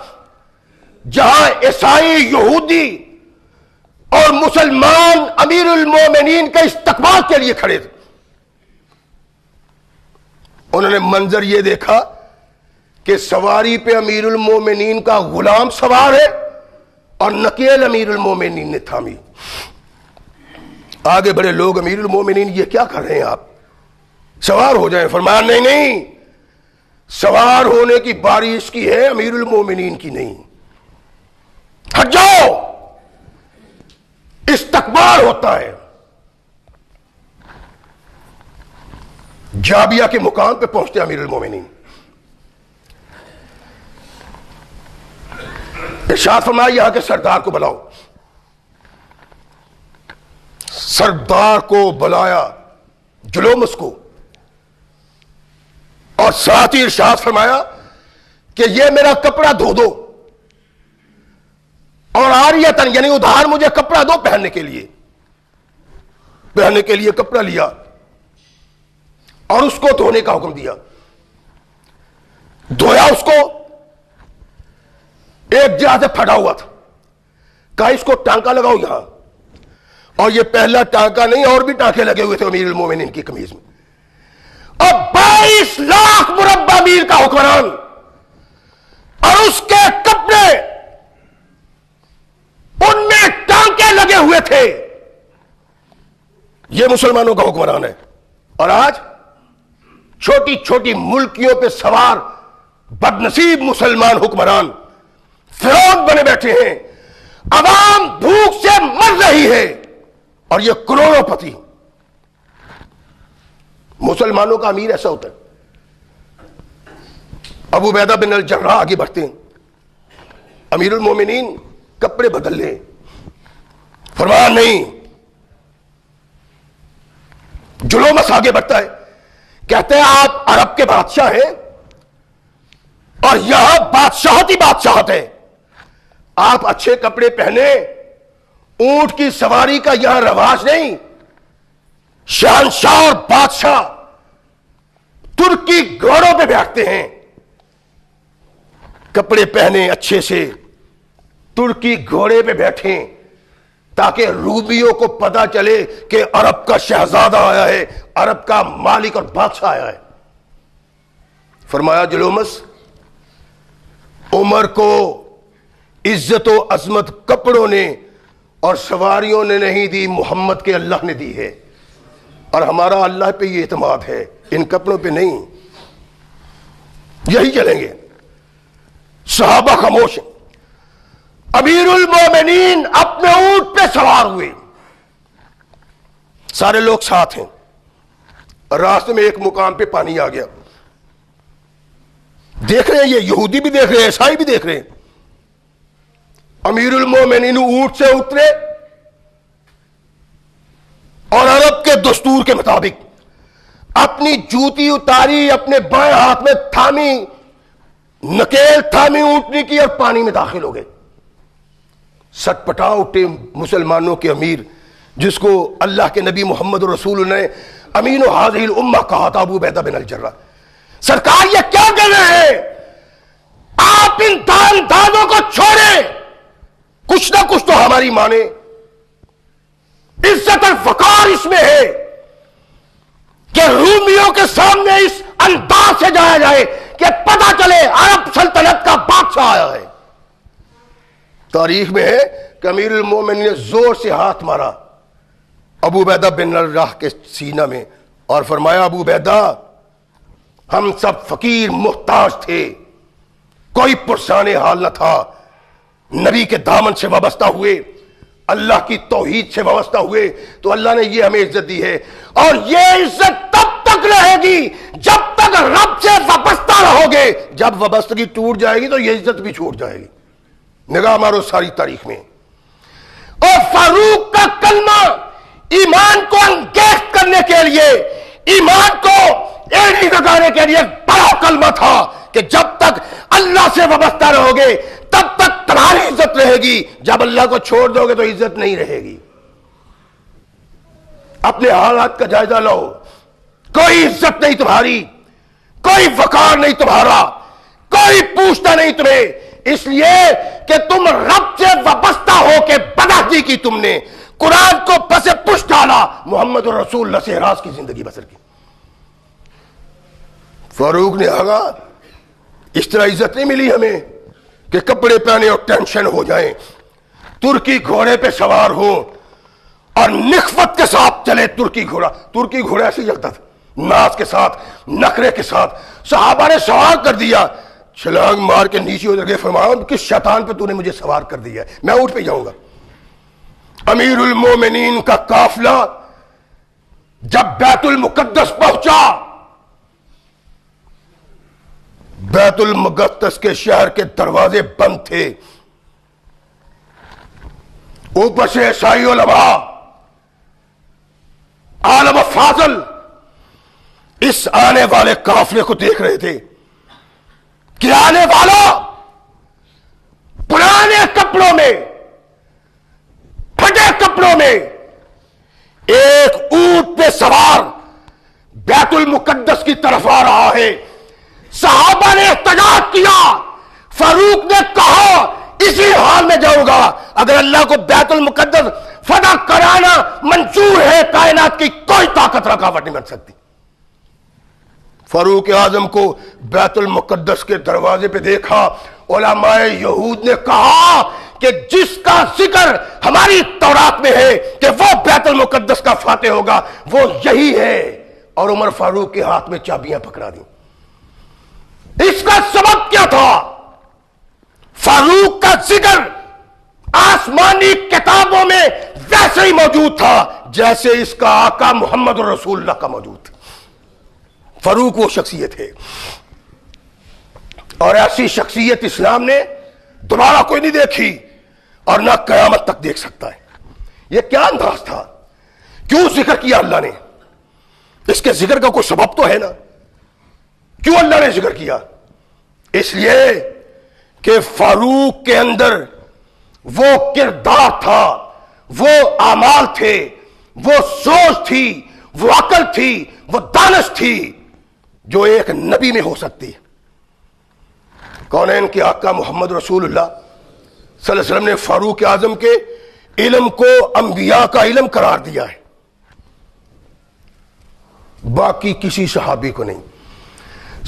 جہاں عیسائی، یہودی اور مسلمان امیر المومنین کے استقبال کے لیے کھڑے تھے، انہوں نے منظر یہ دیکھا کہ سواری پہ امیر المومنین کا غلام سوار ہے اور نکیل امیر المومنین نے تھامی۔ آگے بڑے لوگ، امیر المومنین یہ کیا کر رہے ہیں، آپ سوار ہو جائیں۔ فرمایا نہیں، سوار ہونے کی باری اس کی ہے، امیر المومنین کی نہیں، ہٹ جاؤ، استقبال ہوتا ہے۔ جابیہ کے مقام پہ پہنچتے امیر المومنین، ارشاد فرمایا یہاں کے سردار کو بلاؤ۔ سردار کو بلایا، جلومس کو، اور ساتھ ہی ارشاد فرمایا کہ یہ میرا کپڑا دھو دو، اور عاریتن یعنی ادھار مجھے کپڑا دو پہننے کے لیے۔ پہننے کے لیے کپڑا لیا اور اس کو دھونے کا حکم دیا، دھویا اس کو، ایک جہاں سے پھٹا ہوا تھا، کہا اس کو ٹانکا لگاؤ یہاں، اور یہ پہلا ٹانکا نہیں، اور بھی ٹانکے لگے ہوئے تھے امیر المومنین کی قمیض میں۔ اور 22 لاکھ مربع میل کا حکمران اور اس کے کپڑے، ان میں ٹانکے لگے ہوئے تھے، یہ مسلمانوں کا حکمران ہے۔ اور آج چھوٹی چھوٹی ملکیوں پہ سوار بدنصیب مسلمان حکمران فرعون بنے بیٹھے ہیں، عوام بھوک سے مر رہی ہے، اور یہ کروڑوں پتی۔ مسلمانوں کا امیر ایسا ہوتا ہے۔ ابو عبیدہ بن الجراح آگے بڑھتے ہیں، امیر المومنین کپڑے بدل لیں، فرمایا نہیں۔ جلومس آگے بڑھتا ہے، کہتے ہیں آپ عرب کے بادشاہ ہیں، اور یہاں بادشاہت ہی بادشاہت ہے. آپ اچھے کپڑے پہنے، اونٹ کی سواری کا یہاں رواج نہیں. شہنشاہ اور بادشاہ ترکی گھوڑوں پہ بیٹھتے ہیں. کپڑے پہنے اچھے سے، ترکی گھوڑے پہ بیٹھیں تاکہ رومیوں کو پتا چلے کہ عرب کا شہزادہ آیا ہے، عرب کا مالک اور بادشاہ آیا ہے. فرمایا جلومس، عمر کو عزت و عظمت کپڑوں نے اور سواریوں نے نہیں دی، محمد کے اللہ نے دی ہے. اور ہمارا اللہ پہ یہ اعتماد ہے، ان کپڑوں پہ نہیں. یہی چلیں گے. صحابہ خاموش. امیر المومنین اپنے اونٹ پہ سوار ہوئے، سارے لوگ ساتھ ہیں. راستے میں ایک مقام پہ پانی آ گیا. دیکھ رہے ہیں، یہ یہودی بھی دیکھ رہے ہیں، عیسائی بھی دیکھ رہے ہیں. امیر المومنین اونٹ سے اترے اور عرب کے دستور کے مطابق اپنی جوتی اتاری، اپنے بائیں ہاتھ میں تھامی، نکیل تھامی اونٹنی کی، اور پانی میں داخل ہو گئے. سٹ پٹا اٹھے مسلمانوں کے امیر، جس کو اللہ کے نبی محمد رسول نے امین و حاضر الامہ کہا تھا، ابو عبیدہ بن الجراح. سرکار یہ کیا کہہ رہے ہیں؟ آپ ان داندازوں کو چھوڑیں، کچھ نہ کچھ تو ہماری مانے. عزت اور وقار اس میں ہے کہ رومیوں کے سامنے اس انداز سے جایا جائے کہ پتہ چلے عرب سلطنت کا بادشاہ آیا ہے. تاریخ میں ہے کہ امیر المومنین نے زور سے ہاتھ مارا ابو عبیدہ بن الجراح کے سینہ میں اور فرمایا، ابو عبیدہ، ہم سب فقیر محتاج تھے، کوئی پرسان حال نہ تھا. نبی کے دامن سے وابستہ ہوئے، اللہ کی توحید سے وابستہ ہوئے تو اللہ نے یہ ہمیں عزت دی ہے، اور یہ عزت تب تک رہے گی جب تک رب سے وابستہ رہو گے. جب وابستگی ٹوٹ جائے گی تو یہ عزت بھی چھوٹ جائے گی. نگاہ مارو ساری تاریخ میں. اور فاروق کا کلمہ ایمان کو انگیخت کرنے کے لیے، ایمان کو ایڑی لگانے کے لیے بڑا کلمہ تھا کہ جب تک اللہ سے وابستہ رہو گے تب تک تمہاری عزت رہے گی، جب اللہ کو چھوڑ دو گے تو عزت نہیں رہے گی. اپنے حالات کا جائزہ لو. کوئی عزت نہیں تمہاری، کوئی وقار نہیں تمہارا، کوئی پوچھتا نہیں تمہیں، اس لیے کہ تم رب سے وابستہ ہو کے بدعہدی کی. تم نے قرآن کو پس پش ڈالا، محمد رسول اللہ سے راز کی زندگی بسر کی. فاروق نے آگا اس طرح عزت نہیں ملی ہمیں کہ کپڑے پہنے اور ٹینشن ہو جائیں، ترکی گھوڑے پہ سوار ہو اور نخوت کے ساتھ چلے. ترکی گھوڑا ایسے چلتا تھا، ناز کے ساتھ، نخرے کے ساتھ. صحابہ نے سوار کر دیا، چھلانگ مار کے نیچے اتر گئے. فرمایا، کس شیطان پہ تو نے مجھے سوار کر دیا ہے، میں اونٹ پہ جاؤں گا. امیر المومنین کا قافلہ جب بیت المقدس پہنچا، بیت المقدس کے شہر کے دروازے بند تھے. اوپر سے عیسائی علماء، عالم فاضل اس آنے والے قافلے کو دیکھ رہے تھے کہ آنے والا پرانے کپڑوں میں، پھٹے کپڑوں میں، ایک اونٹ پہ سوار بیت المقدس کی طرف آ رہا ہے. صحابہ نے احتجاج کیا. فاروق نے کہا اسی حال میں جاؤں گا. اگر اللہ کو بیت المقدس فتح کرانا منظور ہے، کائنات کی کوئی طاقت رکاوٹ نہیں بن سکتی. فاروق اعظم کو بیت المقدس کے دروازے پہ دیکھا. علماء یہود نے کہا کہ جس کا ذکر ہماری تورات میں ہے کہ وہ بیت المقدس کا فاتح ہوگا، وہ یہی ہے. اور عمر فاروق کے ہاتھ میں چابیاں پکڑا دیں. اس کا سبب کیا تھا؟ فاروق کا ذکر آسمانی کتابوں میں ویسے ہی موجود تھا جیسے اس کا آقا محمد رسول اللہ کا موجود تھا. فاروق وہ شخصیت ہے، اور ایسی شخصیت اسلام نے دوبارہ کوئی نہیں دیکھی اور نہ قیامت تک دیکھ سکتا ہے. یہ کیا انداز تھا؟ کیوں ذکر کیا اللہ نے؟ اس کے ذکر کا کوئی سبب تو ہے نا. کیوں اللہ نے ذکر کیا؟ اس لیے کہ فاروق کے اندر وہ کردار تھا، وہ اعمال تھے، وہ سوچ تھی، وہ عقل تھی، وہ دانش تھی جو ایک نبی میں ہو سکتی ہے۔ کونین کے آقا محمد رسول اللہ صلی اللہ علیہ وسلم نے فاروق اعظم کے علم کو انبیاء کا علم قرار دیا ہے، باقی کسی صحابی کو نہیں۔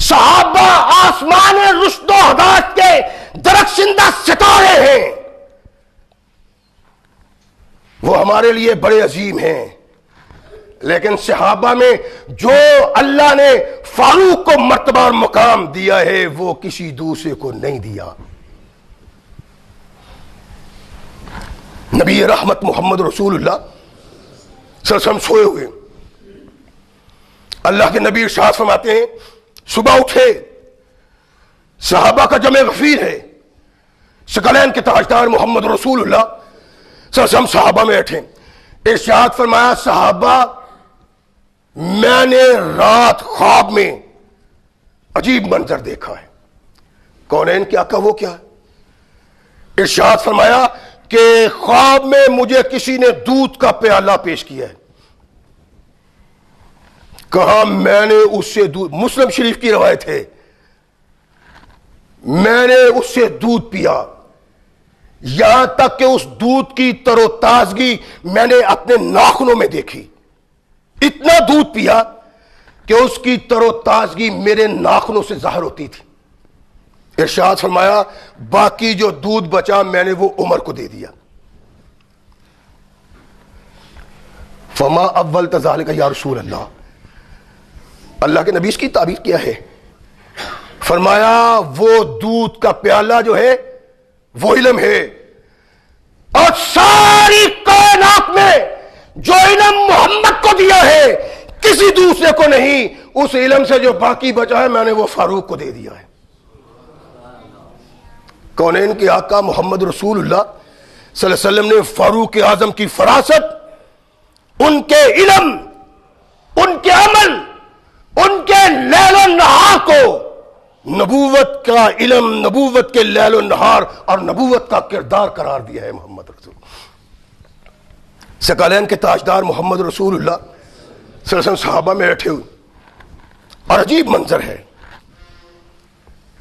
صحابہ آسمان رشد و ہدایت کے درخشندہ ستارے ہیں، وہ ہمارے لیے بڑے عظیم ہیں، لیکن صحابہ میں جو اللہ نے فاروق کو مرتبہ اور مقام دیا ہے وہ کسی دوسرے کو نہیں دیا۔ نبی رحمت محمد رسول اللہ صلی اللہ علیہ وسلم سوئے ہوئے، اللہ کے نبی ارشاد فرماتے ہیں صبح اٹھے، صحابہ کا جمع غفیر ہے، ثقلین کے تاجدار محمد رسول اللہ صلی اللہ علیہ وسلم صحابہ میں بیٹھے، ارشاد فرمایا صحابہ میں نے رات خواب میں عجیب منظر دیکھا ہے۔ کونین کے آقا وہ کیا ہے؟ ارشاد فرمایا کہ خواب میں مجھے کسی نے دودھ کا پیالہ پیش کیا ہے، کہا میں نے اس سے دودھ، مسلم شریف کی روایت ہے، میں نے اس سے دودھ پیا، یہاں تک کہ اس دودھ کی تر و تازگی میں نے اپنے ناخنوں میں دیکھی، اتنا دودھ پیا کہ اس کی تر و تازگی میرے ناخنوں سے ظاہر ہوتی تھی۔ ارشاد فرمایا باقی جو دودھ بچا میں نے وہ عمر کو دے دیا۔ فما اول ذالک یا رسول اللہ، اللہ کے نبی اس کی تعبیر کیا ہے؟ فرمایا وہ دودھ کا پیالہ جو ہے وہ علم ہے، اور ساری کائنات میں جو علم محمد کو دیا ہے کسی دوسرے کو نہیں، اس علم سے جو باقی بچا ہے میں نے وہ فاروق کو دے دیا ہے۔ کونین کے آقا محمد رسول اللہ صلی اللہ علیہ وسلم نے فاروق اعظم کی فراست، ان کے علم، ان کے عمل، ان کے لیل و نہار کو، نبوت کا علم، نبوت کے لیل و نہار اور نبوت کا کردار قرار دیا ہے محمد رسول۔ ثقلین کے تاجدار محمد رسول اللہ صلی اللہ علیہ وسلم صحابہ میں بیٹھے ہوئے، اور عجیب منظر ہے،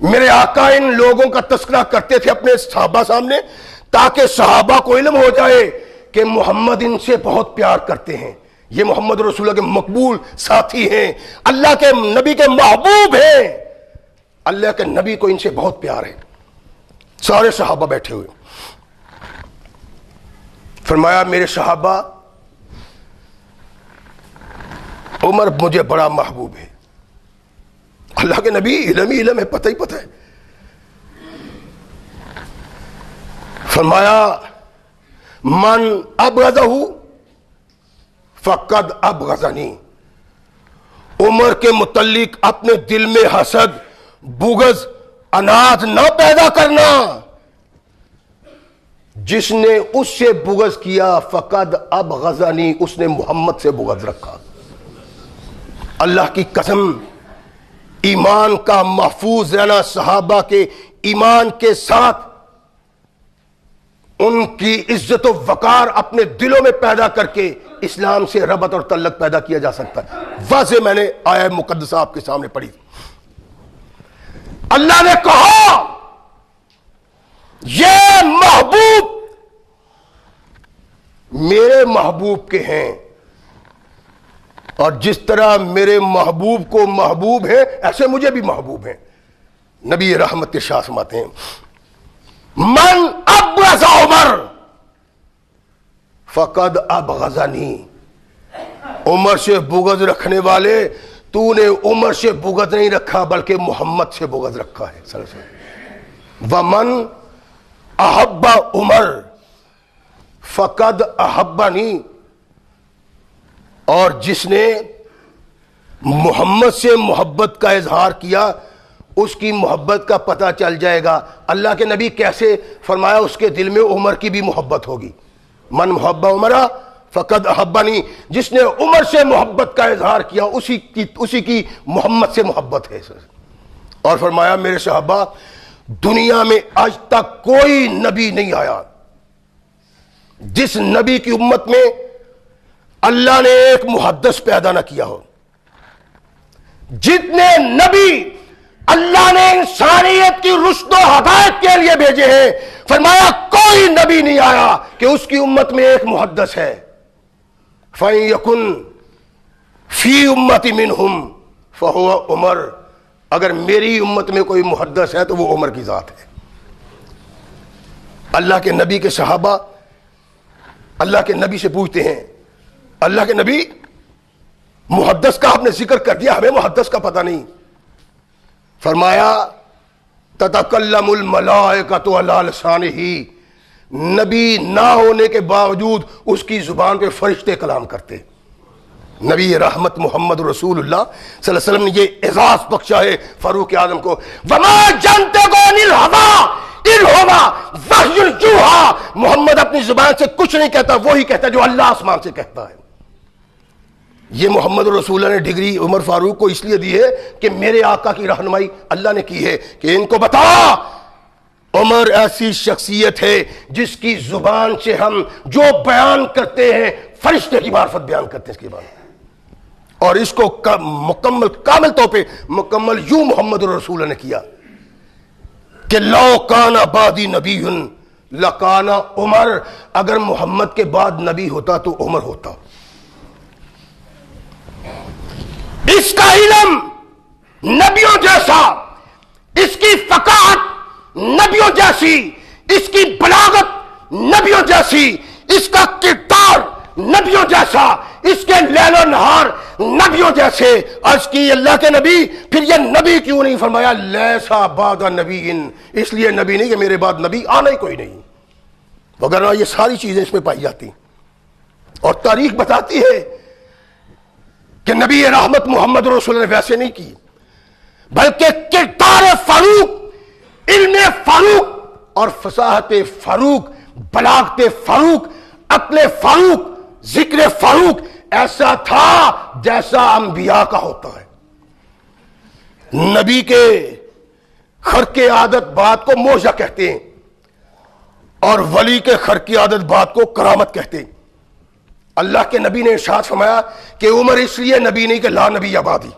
میرے آقا ان لوگوں کا تذکرہ کرتے تھے اپنے صحابہ سامنے تاکہ صحابہ کو علم ہو جائے کہ محمد ان سے بہت پیار کرتے ہیں، یہ محمد رسول اللہ کے مقبول ساتھی ہیں، اللہ کے نبی کے محبوب ہیں، اللہ کے نبی کو ان سے بہت پیار ہے۔ سارے صحابہ بیٹھے ہوئے، فرمایا میرے صحابہ عمر مجھے بڑا محبوب ہے۔ اللہ کے نبی علم ہی علم ہے، پتہ ہی پتہ ہے۔ فرمایا من ابغضہ فقد ابغضنی، عمر کے متعلق اپنے دل میں حسد، بغض، اناد نہ پیدا کرنا، جس نے اس سے بغض کیا فقد ابغضنی، اس نے محمد سے بغض رکھا۔ اللہ کی قسم ایمان کا محفوظ رہنا، صحابہ کے ایمان کے ساتھ ان کی عزت و وقار اپنے دلوں میں پیدا کر کے اسلام سے ربط اور تعلق پیدا کیا جا سکتا ہے۔ واضح میں نے آیہ مقدسہ آپ کے سامنے پڑھی، اللہ نے کہا یہ محبوب میرے محبوب کے ہیں، اور جس طرح میرے محبوب کو محبوب ہے ایسے مجھے بھی محبوب ہیں۔ نبی رحمت کے شاہ فرماتے ہیں من ابغض عمر فقد ابغضنی، عمر سے بغض رکھنے والے تو نے عمر سے بغض نہیں رکھا بلکہ محمد سے بغض رکھا ہے صلی اللہ علیہ وسلم۔ ومن احب عمر فقد احبنی، اور جس نے محمد سے محبت کا اظہار کیا اس کی محبت کا پتہ چل جائے گا۔ اللہ کے نبی کیسے فرمایا اس کے دل میں عمر کی بھی محبت ہوگی۔ من محب عمر فقد احبنی، جس نے عمر سے محبت کا اظہار کیا اسی کی محمد سے محبت ہے۔ اور فرمایا میرے صحابہ دنیا میں آج تک کوئی نبی نہیں آیا جس نبی کی امت میں اللہ نے ایک محدث پیدا نہ کیا ہو. جتنے نبی اللہ نے انسانیت کی رشد و ہدایت کے لیے بھیجے ہیں فرمایا کوئی نبی نہیں آیا کہ اس کی امت میں ایک محدث ہے. فَإِن يَكُن فِي أُمَّتِ مِنْهُمْ فَهُوَ عمر. اگر میری امت میں کوئی محدث ہے تو وہ عمر کی ذات ہے. اللہ کے نبی کے صحابہ اللہ کے نبی سے پوچھتے ہیں اللہ کے نبی محدث کا آپ نے ذکر کر دیا ہمیں محدث کا پتہ نہیں. فرمایا تتکلم الملائکۃ علی لسانہ. نبی نہ ہونے کے باوجود اس کی زبان پہ فرشتے کلام کرتے. نبی رحمت محمد رسول اللہ صلی اللہ علیہ وسلم نے یہ اعزاز بخشا ہے فاروق اعظم کو. وما ينطق عن الهوى ان هو وحی یوحی. محمد اپنی زبان سے کچھ نہیں کہتا وہی کہتا ہے جو اللہ آسمان سے کہتا ہے. یہ محمد رسول اللہ نے ڈگری عمر فاروق کو اس لیے دی ہے کہ میرے آقا کی رہنمائی اللہ نے کی ہے کہ ان کو بتا عمر ایسی شخصیت ہے جس کی زبان سے ہم جو بیان کرتے ہیں فرشتے کی معرفت بیان کرتے ہیں اس کی بات. اور اس کو مکمل کامل طور پہ مکمل یوں محمد رسول اللہ نے کیا کہ لو کان بعدی نبی لکان عمر. اگر محمد کے بعد نبی ہوتا تو عمر ہوتا. اس کا علم نبیوں جیسا, اس کی فقاہت نبیوں جیسی, اس کی بلاغت نبیوں جیسی, اس کا کردار نبیوں جیسا, اس کے لیل و نہار نبیوں جیسے. عرض کی اللہ کے نبی پھر یہ نبی کیوں نہیں فرمایا لیسا بعد نبی, اس لیے نبی نہیں کہ میرے بعد نبی آنا ہی کوئی نہیں, وگرنہ یہ ساری چیزیں اس میں پائی جاتی. اور تاریخ بتاتی ہے کہ نبی رحمت محمد رسول اللہ نے ویسے نہیں کی, بلکہ کردار فاروق, علم فاروق اور فصاحت فاروق, بلاغت فاروق, عقل فاروق, ذکر فاروق ایسا تھا جیسا انبیاء کا ہوتا ہے. نبی کے خرق عادت بات کو معجزہ کہتے ہیں اور ولی کے خرق عادت بات کو کرامت کہتے ہیں. اللہ کے نبی نے ارشاد فرمایا کہ عمر اس لیے نبی نہیں کہ لا نبی آبادی,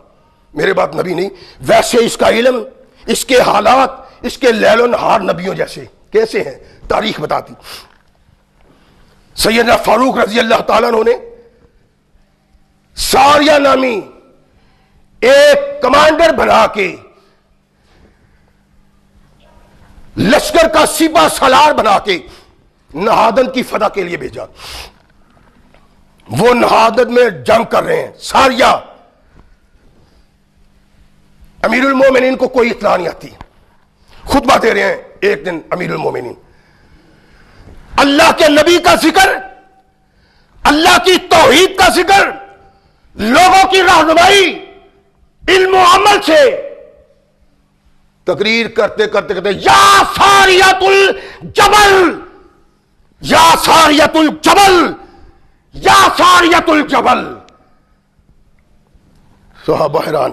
میرے بعد نبی نہیں. ویسے اس کا علم, اس کے حالات, اس کے لیل و نہار نبیوں جیسے کیسے ہیں تاریخ بتاتی. سیدنا فاروق رضی اللہ تعالیٰ عنہ نے ساریہ نامی ایک کمانڈر بنا کے لشکر کا سپہ سالار بنا کے نہادن کی فتح کے لیے بھیجا. وہ نہادن میں جنگ کر رہے ہیں ساریہ. امیر المومنین کو کوئی اطلاع نہیں آتی, خطبہ دے رہے ہیں. ایک دن امیر المومنین اللہ کے نبی کا ذکر, اللہ کی توحید کا ذکر, لوگوں کی رہنمائی علم و عمل سے تقریر کرتے کرتے کہتے یا ساریۃ الجبل, یا ساریۃ الجبل, یا ساریۃ الجبل. صحابہ حیران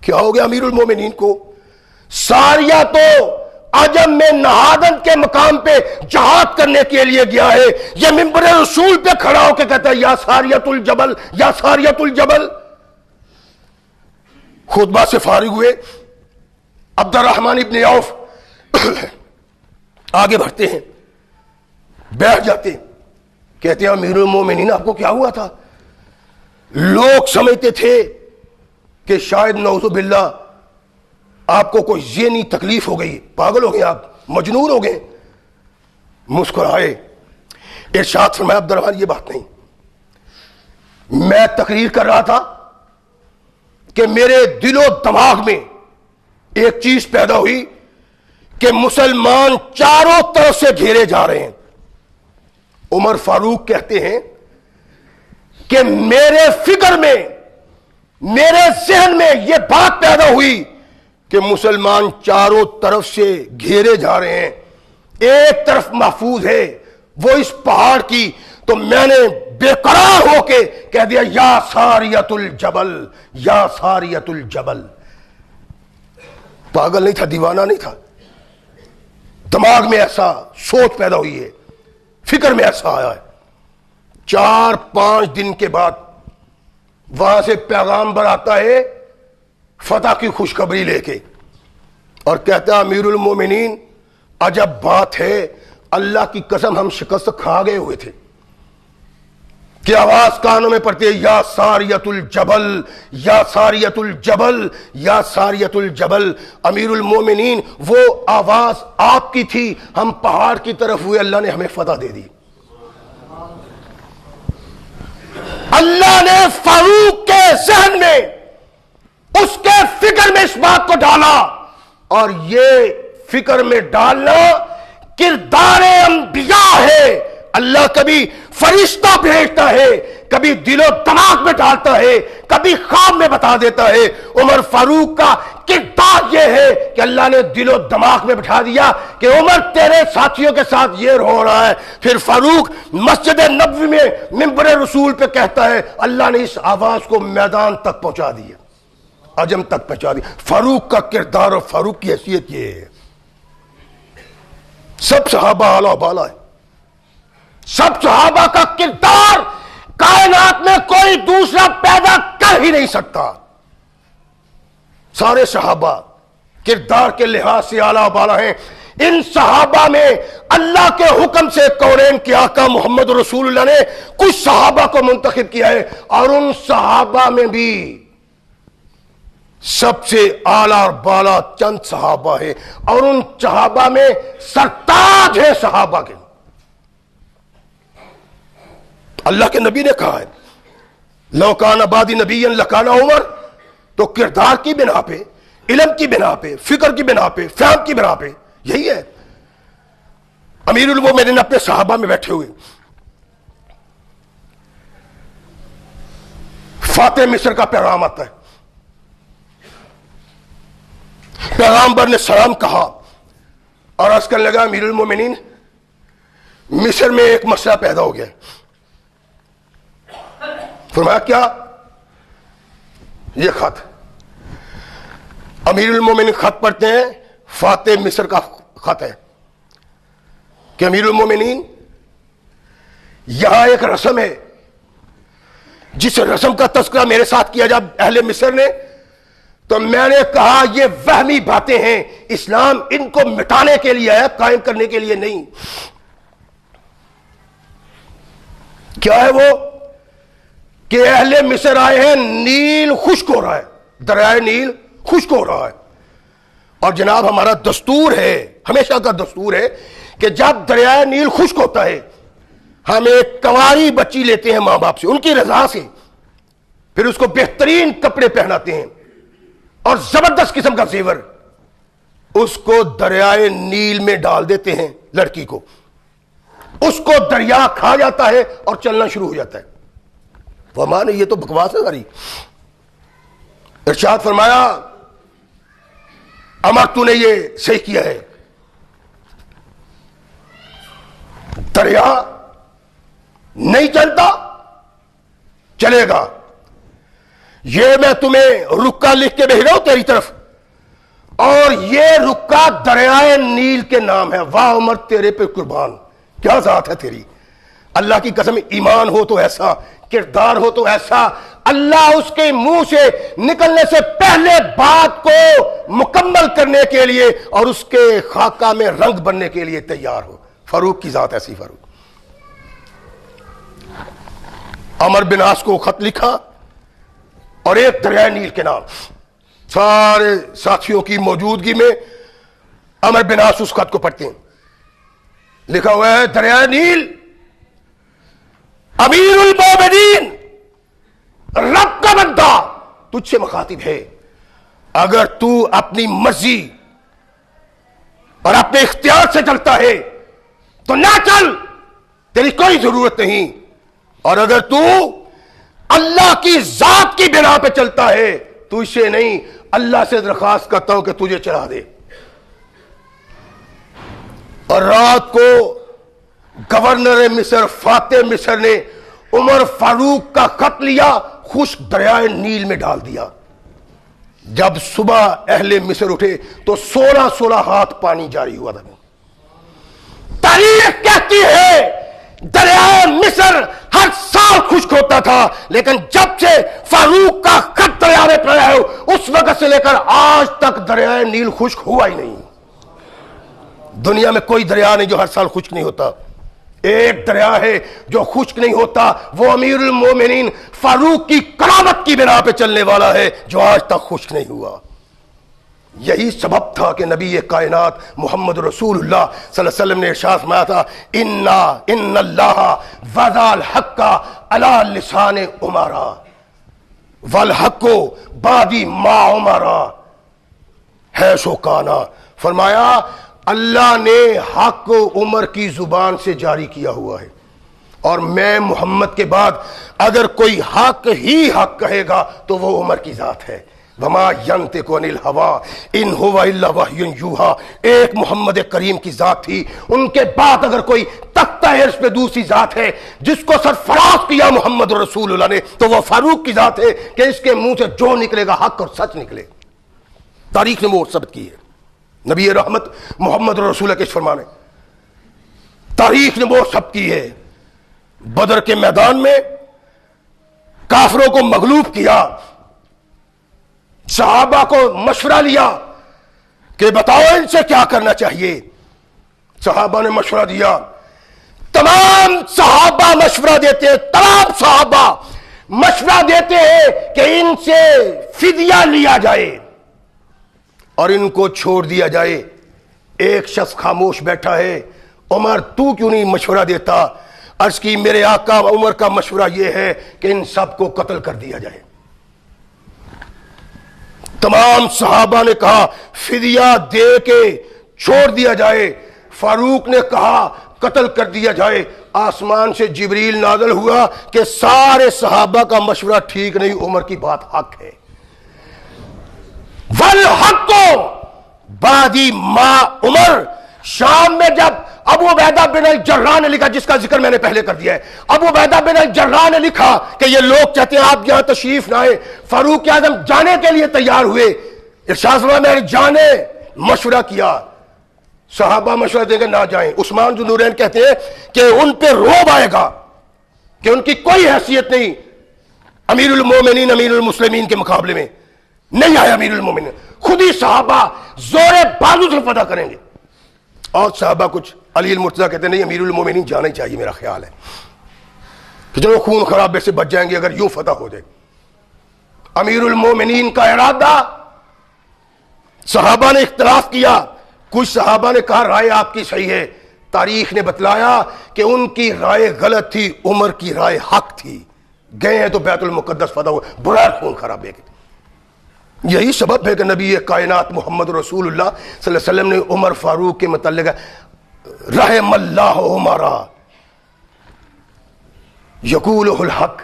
کیا ہو گیا امیر المومنین کو. ساریہ تو عجم میں نہادن کے مقام پہ جہاد کرنے کے لیے گیا ہے, یہ منبر رسول پہ کھڑا ہو کے کہتا ہے یا ساریۃ الجبل, یا ساریۃ الجبل. خطبہ سے فارغ ہوئے عبد الرحمن ابن عوف آگے بڑھتے ہیں, بیٹھ جاتے, کہتے ہیں امیر المومنین آپ کو کیا ہوا تھا؟ لوگ سمجھتے تھے کہ شاید نعوذ باللہ آپ کو کوئی ذہنی تکلیف ہو گئی, پاگل ہو گئے, آپ مجنون ہو گئے. مسکرائے, ارشاد فرمایا عبد الرحمن یہ بات نہیں, میں تقریر کر رہا تھا کہ میرے دل و دماغ میں ایک چیز پیدا ہوئی کہ مسلمان چاروں طرف سے گھیرے جا رہے ہیں. عمر فاروق کہتے ہیں کہ میرے فکر میں, میرے ذہن میں یہ بات پیدا ہوئی کہ مسلمان چاروں طرف سے گھیرے جا رہے ہیں, ایک طرف محفوظ ہے وہ اس پہاڑ کی, تو میں نے بے قرار ہو کے کہہ دیا یا ساریۃ الجبل, یا ساریۃ الجبل. پاگل نہیں تھا، دیوانہ نہیں تھا، دماغ میں ایسا سوچ پیدا ہوئی ہے، فکر میں ایسا آیا ہے۔ 4-5 دن کے بعد وہاں سے پیغامبر آتا ہے فتح کی خوشخبری لے کے، اور کہتا ہے امیر المومنین عجب بات ہے، اللہ کی قسم ہم شکست کھا گئے ہوئے تھے کہ آواز کانوں میں پڑتی ہے، یا ساریت الجبل یا ساریت الجبل یا ساریت الجبل۔ امیر المومنین وہ آواز آپ کی تھی، ہم پہاڑ کی طرف ہوئے، اللہ نے ہمیں فتح دے دی۔ اللہ نے فاروق کے ذہن میں، اس کے فکر میں اس بات کو ڈالا، اور یہ فکر میں ڈالنا کردار انبیاء ہے۔ اللہ کبھی فرشتہ بھیجتا ہے، کبھی دل و دماغ میں ڈالتا ہے، کبھی خواب میں بتا دیتا ہے۔ عمر فاروق کا کردار یہ ہے کہ اللہ نے دل و دماغ میں بٹھا دیا کہ عمر تیرے ساتھیوں کے ساتھ یہ ہو رہا ہے۔ پھر فاروق مسجد نبوی میں منبر رسول پہ کہتا ہے، اللہ نے اس آواز کو میدان تک پہنچا دیا، عجم تک پہنچا دیا۔ فاروق کا کردار اور فاروق کی حیثیت یہ ہے۔ سب صحابہ اعلیٰ بالا ہے، سب صحابہ کا کردار کائنات میں کوئی دوسرا پیدا کر ہی نہیں سکتا۔ سارے صحابہ کردار کے لحاظ سے اعلیٰ بالا ہیں۔ ان صحابہ میں اللہ کے حکم سے کونین کے آقا محمد رسول اللہ نے کچھ صحابہ کو منتخب کیا ہے، اور ان صحابہ میں بھی سب سے اعلیٰ اور بالا چند صحابہ ہیں، اور ان صحابہ میں سرتاج ہے صحابہ کے۔ اللہ کے نبی نے کہا ہے، لو کان بعدی نبی لکان عمر، تو کردار کی بنا پہ، علم کی بنا پہ، فکر کی بنا پہ، فہم کی بنا پہ یہی ہے۔ امیر المومنین اپنے صحابہ میں بیٹھے ہوئے، فاتح مصر کا پیغام آتا ہے، پیغامبر نے سلام کہا اور عرض کرنے لگا، امیر المومنین مصر میں ایک مسئلہ پیدا ہو گیا ہے۔ فرمایا کیا؟ یہ خط۔ امیر المومنین خط پڑھتے ہیں، فاتح مصر کا خط ہے کہ امیر المومنین یہاں ایک رسم ہے، جس رسم کا تذکرہ میرے ساتھ کیا جب اہل مصر نے، تو میں نے کہا یہ وہمی باتیں ہیں، اسلام ان کو مٹانے کے لیے ہے، قائم کرنے کے لیے نہیں۔ کیا ہے وہ؟ کہ اہل مصر آئے ہیں، نیل خشک ہو رہا ہے، دریائے نیل خشک ہو رہا ہے، اور جناب ہمارا دستور ہے، ہمیشہ کا دستور ہے کہ جب دریائے نیل خشک ہوتا ہے ہم ایک کنواری بچی لیتے ہیں ماں باپ سے، ان کی رضا سے، پھر اس کو بہترین کپڑے پہناتے ہیں اور زبردست قسم کا زیور، اس کو دریائے نیل میں ڈال دیتے ہیں لڑکی کو، اس کو دریا کھا جاتا ہے اور چلنا شروع ہو جاتا ہے۔ وہ ماں نے یہ تو بکواس ہے ساری۔ ارشاد فرمایا، امر تو نے یہ صحیح کیا ہے، دریا نہیں چلتا، چلے گا، یہ میں تمہیں رکا لکھ کے بھیج رہا ہوں تیری طرف، اور یہ رکا دریائے نیل کے نام ہے۔ واہ عمر تیرے پہ قربان، کیا ذات ہے تیری، اللہ کی قسم، ایمان ہو تو ایسا، کردار ہو تو ایسا، اللہ اس کے منہ سے نکلنے سے پہلے بات کو مکمل کرنے کے لیے اور اس کے خاکہ میں رنگ بننے کے لیے تیار ہو۔ فاروق کی ذات ایسی۔ فاروق عمر بن عاص کو خط لکھا اور ایک دریائے نیل کے نام، سارے ساتھیوں کی موجودگی میں عمر بن عاص اس خط کو پڑھتے ہیں، لکھا ہوا ہے، دریائے نیل، امیر المومنین، رب کا بندہ تجھ سے مخاطب ہے، اگر تو اپنی مرضی اور اپنے اختیار سے چلتا ہے تو نہ چل، تیری کوئی ضرورت نہیں، اور اگر تو اللہ کی ذات کی بنا پہ چلتا ہے تو اسے نہیں، اللہ سے درخواست کرتا ہوں کہ تجھے چلا دے۔ اور رات کو گورنر مصر فاتح مصر نے عمر فاروق کا خط لیا، خشک دریائے نیل میں ڈال دیا۔ جب صبح اہل مصر اٹھے تو 16 ہاتھ پانی جاری ہوا تھا. تاریخ کہتی ہے دریائے مصر ہر سال خشک ہوتا تھا، لیکن جب سے فاروق کا خط دریا میں پڑا ہے اس وقت سے لے کر آج تک دریائے نیل خشک ہوا ہی نہیں. دنیا میں کوئی دریا نہیں جو ہر سال خشک نہیں ہوتا. ایک دریا ہے جو خشک نہیں ہوتا، وہ امیر المومنین فاروق کی کرامت کی بنا پہ چلنے والا ہے جو آج تک خشک نہیں ہوا. یہی سبب تھا کہ نبی کائنات محمد رسول اللہ صلی اللہ علیہ وسلم نے ارشاد فرمایا تھا ان اللہ وضع الحق علی لسان عمرا والحق بعدی ما عمرا حیث کانا. فرمایا اللہ نے حق عمر کی زبان سے جاری کیا ہوا ہے، اور میں محمد کے بعد اگر کوئی حق ہی حق کہے گا تو وہ عمر کی ذات ہے. وما ينطق عن الهوى ان هو الا وحی یوحى. ایک محمد کریم کی ذات تھی، ان کے بعد اگر کوئی تختہ عرش پہ دوسری ذات ہے جس کو سرفراز کیا محمد رسول اللہ نے تو وہ فاروق کی ذات ہے کہ اس کے منہ سے جو نکلے گا حق اور سچ نکلے. تاریخ نے وہ ثبت کی ہے. نبی رحمت محمد رسول اللہ کے فرمانے تاریخ نے وہ ثبت کی ہے. بدر کے میدان میں کافروں کو مغلوب کیا، صحابہ کو مشورہ لیا کہ بتاؤ ان سے کیا کرنا چاہیے. صحابہ نے مشورہ دیا، تمام صحابہ مشورہ دیتے ہیں، تمام صحابہ مشورہ دیتے ہیں کہ ان سے فدیہ لیا جائے اور ان کو چھوڑ دیا جائے. ایک شخص خاموش بیٹھا ہے، عمر تو کیوں نہیں مشورہ دیتا؟ عرض کی میرے آقا عمر کا مشورہ یہ ہے کہ ان سب کو قتل کر دیا جائے. تمام صحابہ نے کہا فدیہ دے کے چھوڑ دیا جائے. فاروق نے کہا قتل کر دیا جائے. آسمان سے جبریل نازل ہوا کہ سارے صحابہ کا مشورہ ٹھیک نہیں، عمر کی بات حق ہے. والحق بعدی ما عمر. شام میں جب ابو عبیدہ بن الجراح نے لکھا، جس کا ذکر میں نے پہلے کر دیا ہے، ابو عبیدہ بن الجراح نے لکھا کہ یہ لوگ چاہتے ہیں آپ یہاں تشریف نہ آئے. فاروق اعظم جانے کے لیے تیار ہوئے. ارشاد فرمایا میں نے جانے مشورہ کیا، صحابہ مشورہ دیں گے نہ جائیں. عثمان ذو نورین کہتے ہیں کہ ان پہ روب آئے گا کہ ان کی کوئی حیثیت نہیں امیر المومنین امیر المسلمین کے مقابلے میں. نہیں آئے امیر المومنین، خود ہی صحابہ زور بازو سے فتح کریں گے. اور صحابہ کچھ علی المرتضیٰ کہتے ہیں نہیں امیر المومنین جانا ہی چاہیے. میرا خیال ہے کہ چلو خون خرابے سے بچ جائیں گے اگر یوں فتح ہو جائے. امیر المومنین کا ارادہ، صحابہ نے اختلاف کیا. کچھ صحابہ نے کہا رائے آپ کی صحیح ہے. تاریخ نے بتلایا کہ ان کی رائے غلط تھی، عمر کی رائے حق تھی. گئے ہیں تو بیت المقدس فتح ہو بغیر خون خرابے کے. یہی سبب ہے کہ نبی کائنات محمد رسول اللہ صلی اللہ علیہ وسلم نے عمر فاروق کے متعلق رحم اللہ عمرا یقول الحق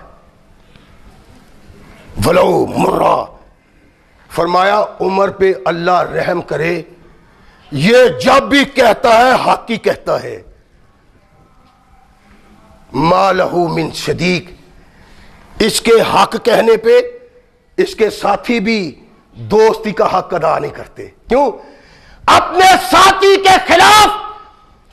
ولو مرا. فرمایا عمر پہ اللہ رحم کرے، یہ جب بھی کہتا ہے حق ہی کہتا ہے. ما لہو من صدیق. اس کے حق کہنے پہ اس کے ساتھی بھی دوستی کا حق ادا نہیں کرتے. کیوں؟ اپنے ساتھی کے خلاف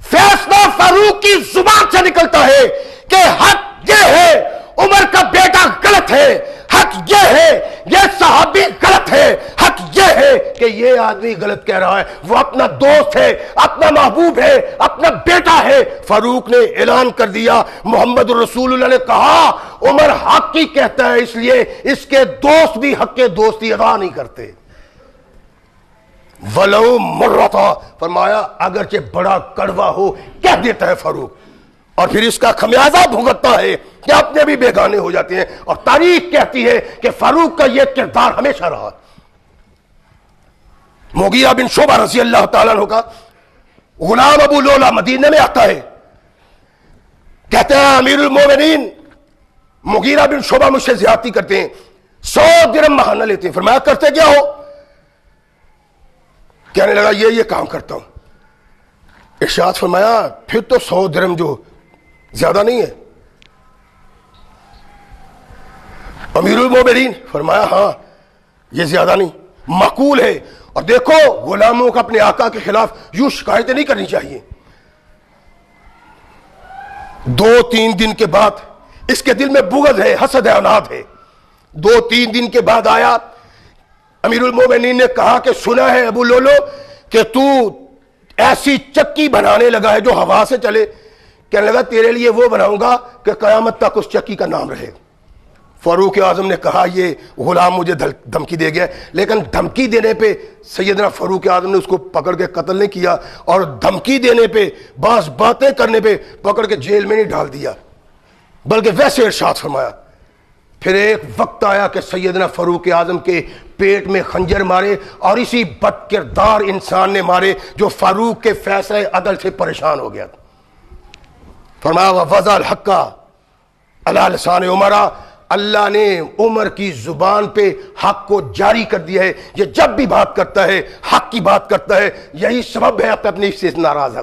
فیصلہ فاروق کی زبان سے نکلتا ہے کہ حق یہ ہے عمر کا بیٹا غلط ہے، حق یہ ہے یہ صحابی غلط ہے، حق یہ ہے کہ یہ آدمی غلط کہہ رہا ہے. وہ اپنا دوست ہے، اپنا محبوب ہے، اپنا بیٹا ہے. فاروق نے اعلان کر دیا، محمد رسول اللہ نے کہا عمر حق ہی کہتا ہے، اس لیے اس کے دوست بھی حق کے دوستی ادا نہیں کرتے. ولو مرتا. فرمایا اگرچہ بڑا کڑوا ہو کہہ دیتا ہے فاروق، اور پھر اس کا خمیازہ بھگتتا ہے کہ اپنے بھی بیگانے ہو جاتے ہیں. اور تاریخ کہتی ہے کہ فاروق کا یہ کردار ہمیشہ رہا. مغیرہ بن شعبہ رضی اللہ تعالیٰ عنہ کا غلام ابو لولا مدینے میں آتا ہے، کہتے ہیں امیر المومنین مغیرہ بن شعبہ مجھ سے زیادتی کرتے ہیں، 100 درہم ماہانہ لیتے ہیں. فرمایا کرتے کیا ہو؟ کہنے لگا یہ کام کرتا ہوں. ارشاد فرمایا پھر تو 100 درہم جو زیادہ نہیں ہے؟ امیر المومنین فرمایا ہاں یہ زیادہ نہیں. معقول ہے. اور دیکھو غلاموں کو اپنے آقا کے خلاف یوں شکایتیں نہیں کرنی چاہیے. 2-3 دن کے بعد اس کے دل میں بغض ہے، حسد ہے، اولاد ہے. 2-3 دن کے بعد آیا، امیر المومنین نے کہا کہ سنا ہے ابو لولو کہ تو ایسی چکی بنانے لگا ہے جو ہوا سے چلے. کہنے لگا تیرے لیے وہ بناؤں گا کہ قیامت تک اس چکی کا نام رہے. فاروق اعظم نے کہا یہ غلام مجھے دھمکی دے گیا، لیکن دھمکی دینے پہ سیدنا فاروق اعظم نے اس کو پکڑ کے قتل نہیں کیا، اور دھمکی دینے پہ، بعض باتیں کرنے پہ پکڑ کے جیل میں نہیں ڈال دیا، بلکہ ویسے ارشاد فرمایا. پھر ایک وقت آیا کہ سیدنا فاروق اعظم کے پیٹ میں خنجر مارے، اور اسی بد کردار انسان نے مارے جو فاروق کے فیصلے عدل سے پریشان ہو گیا. فرمایا وَوَضَعَ الْحَقَّ عَلَى لِسَانِ عُمَرَ، اللہ نے عمر کی زبان پہ حق کو جاری کر دیا ہے. یہ جب بھی بات کرتا ہے حق کی بات کرتا ہے، یہی سبب ہے اپنی سے ناراض ہے.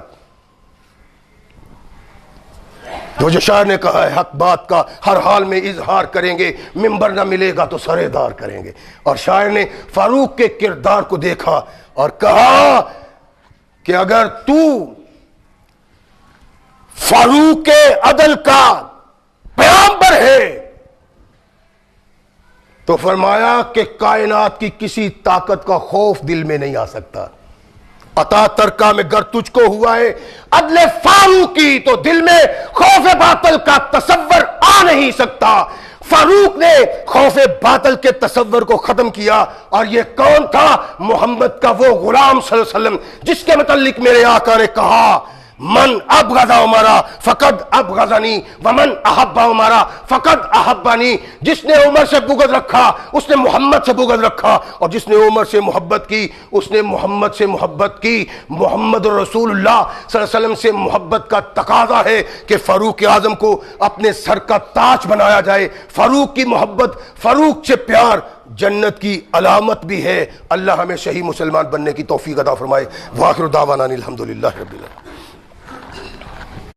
جو شاعر نے کہا ہے حق بات کا ہر حال میں اظہار کریں گے، ممبر نہ ملے گا تو سرے دار کریں گے. اور شاعر نے فاروق کے کردار کو دیکھا اور کہا کہ اگر تو فاروق کے عدل کا پیغمبر ہے تو فرمایا کہ کائنات کی کسی طاقت کا خوف دل میں نہیں آ سکتا. عطا ترکا میں گر تجھ کو ہوا ہے عدل فاروق کی تو دل میں خوف باطل کا تصور آ نہیں سکتا. فاروق نے خوف باطل کے تصور کو ختم کیا. اور یہ کون تھا؟ محمد کا وہ غلام صلی اللہ علیہ وسلم جس کے متعلق میرے آقا نے کہا من ابغض عمرا فقد ابغضنی ومن احب عمرا فقد احبنی. جس نے عمر سے بغض رکھا اس نے محمد سے بغض رکھا، اور جس نے عمر سے محبت کی اس نے محمد سے محبت کی. محمد رسول اللہ صلی اللہ علیہ وسلم سے محبت کا تقاضا ہے کہ فاروق اعظم کو اپنے سر کا تاج بنایا جائے. فاروق کی محبت، فاروق سے پیار جنت کی علامت بھی ہے. اللہ ہمیں صحیح مسلمان بننے کی توفیق عطا فرمائے. وآخر دعوانا الحمدللہ رب العالمین.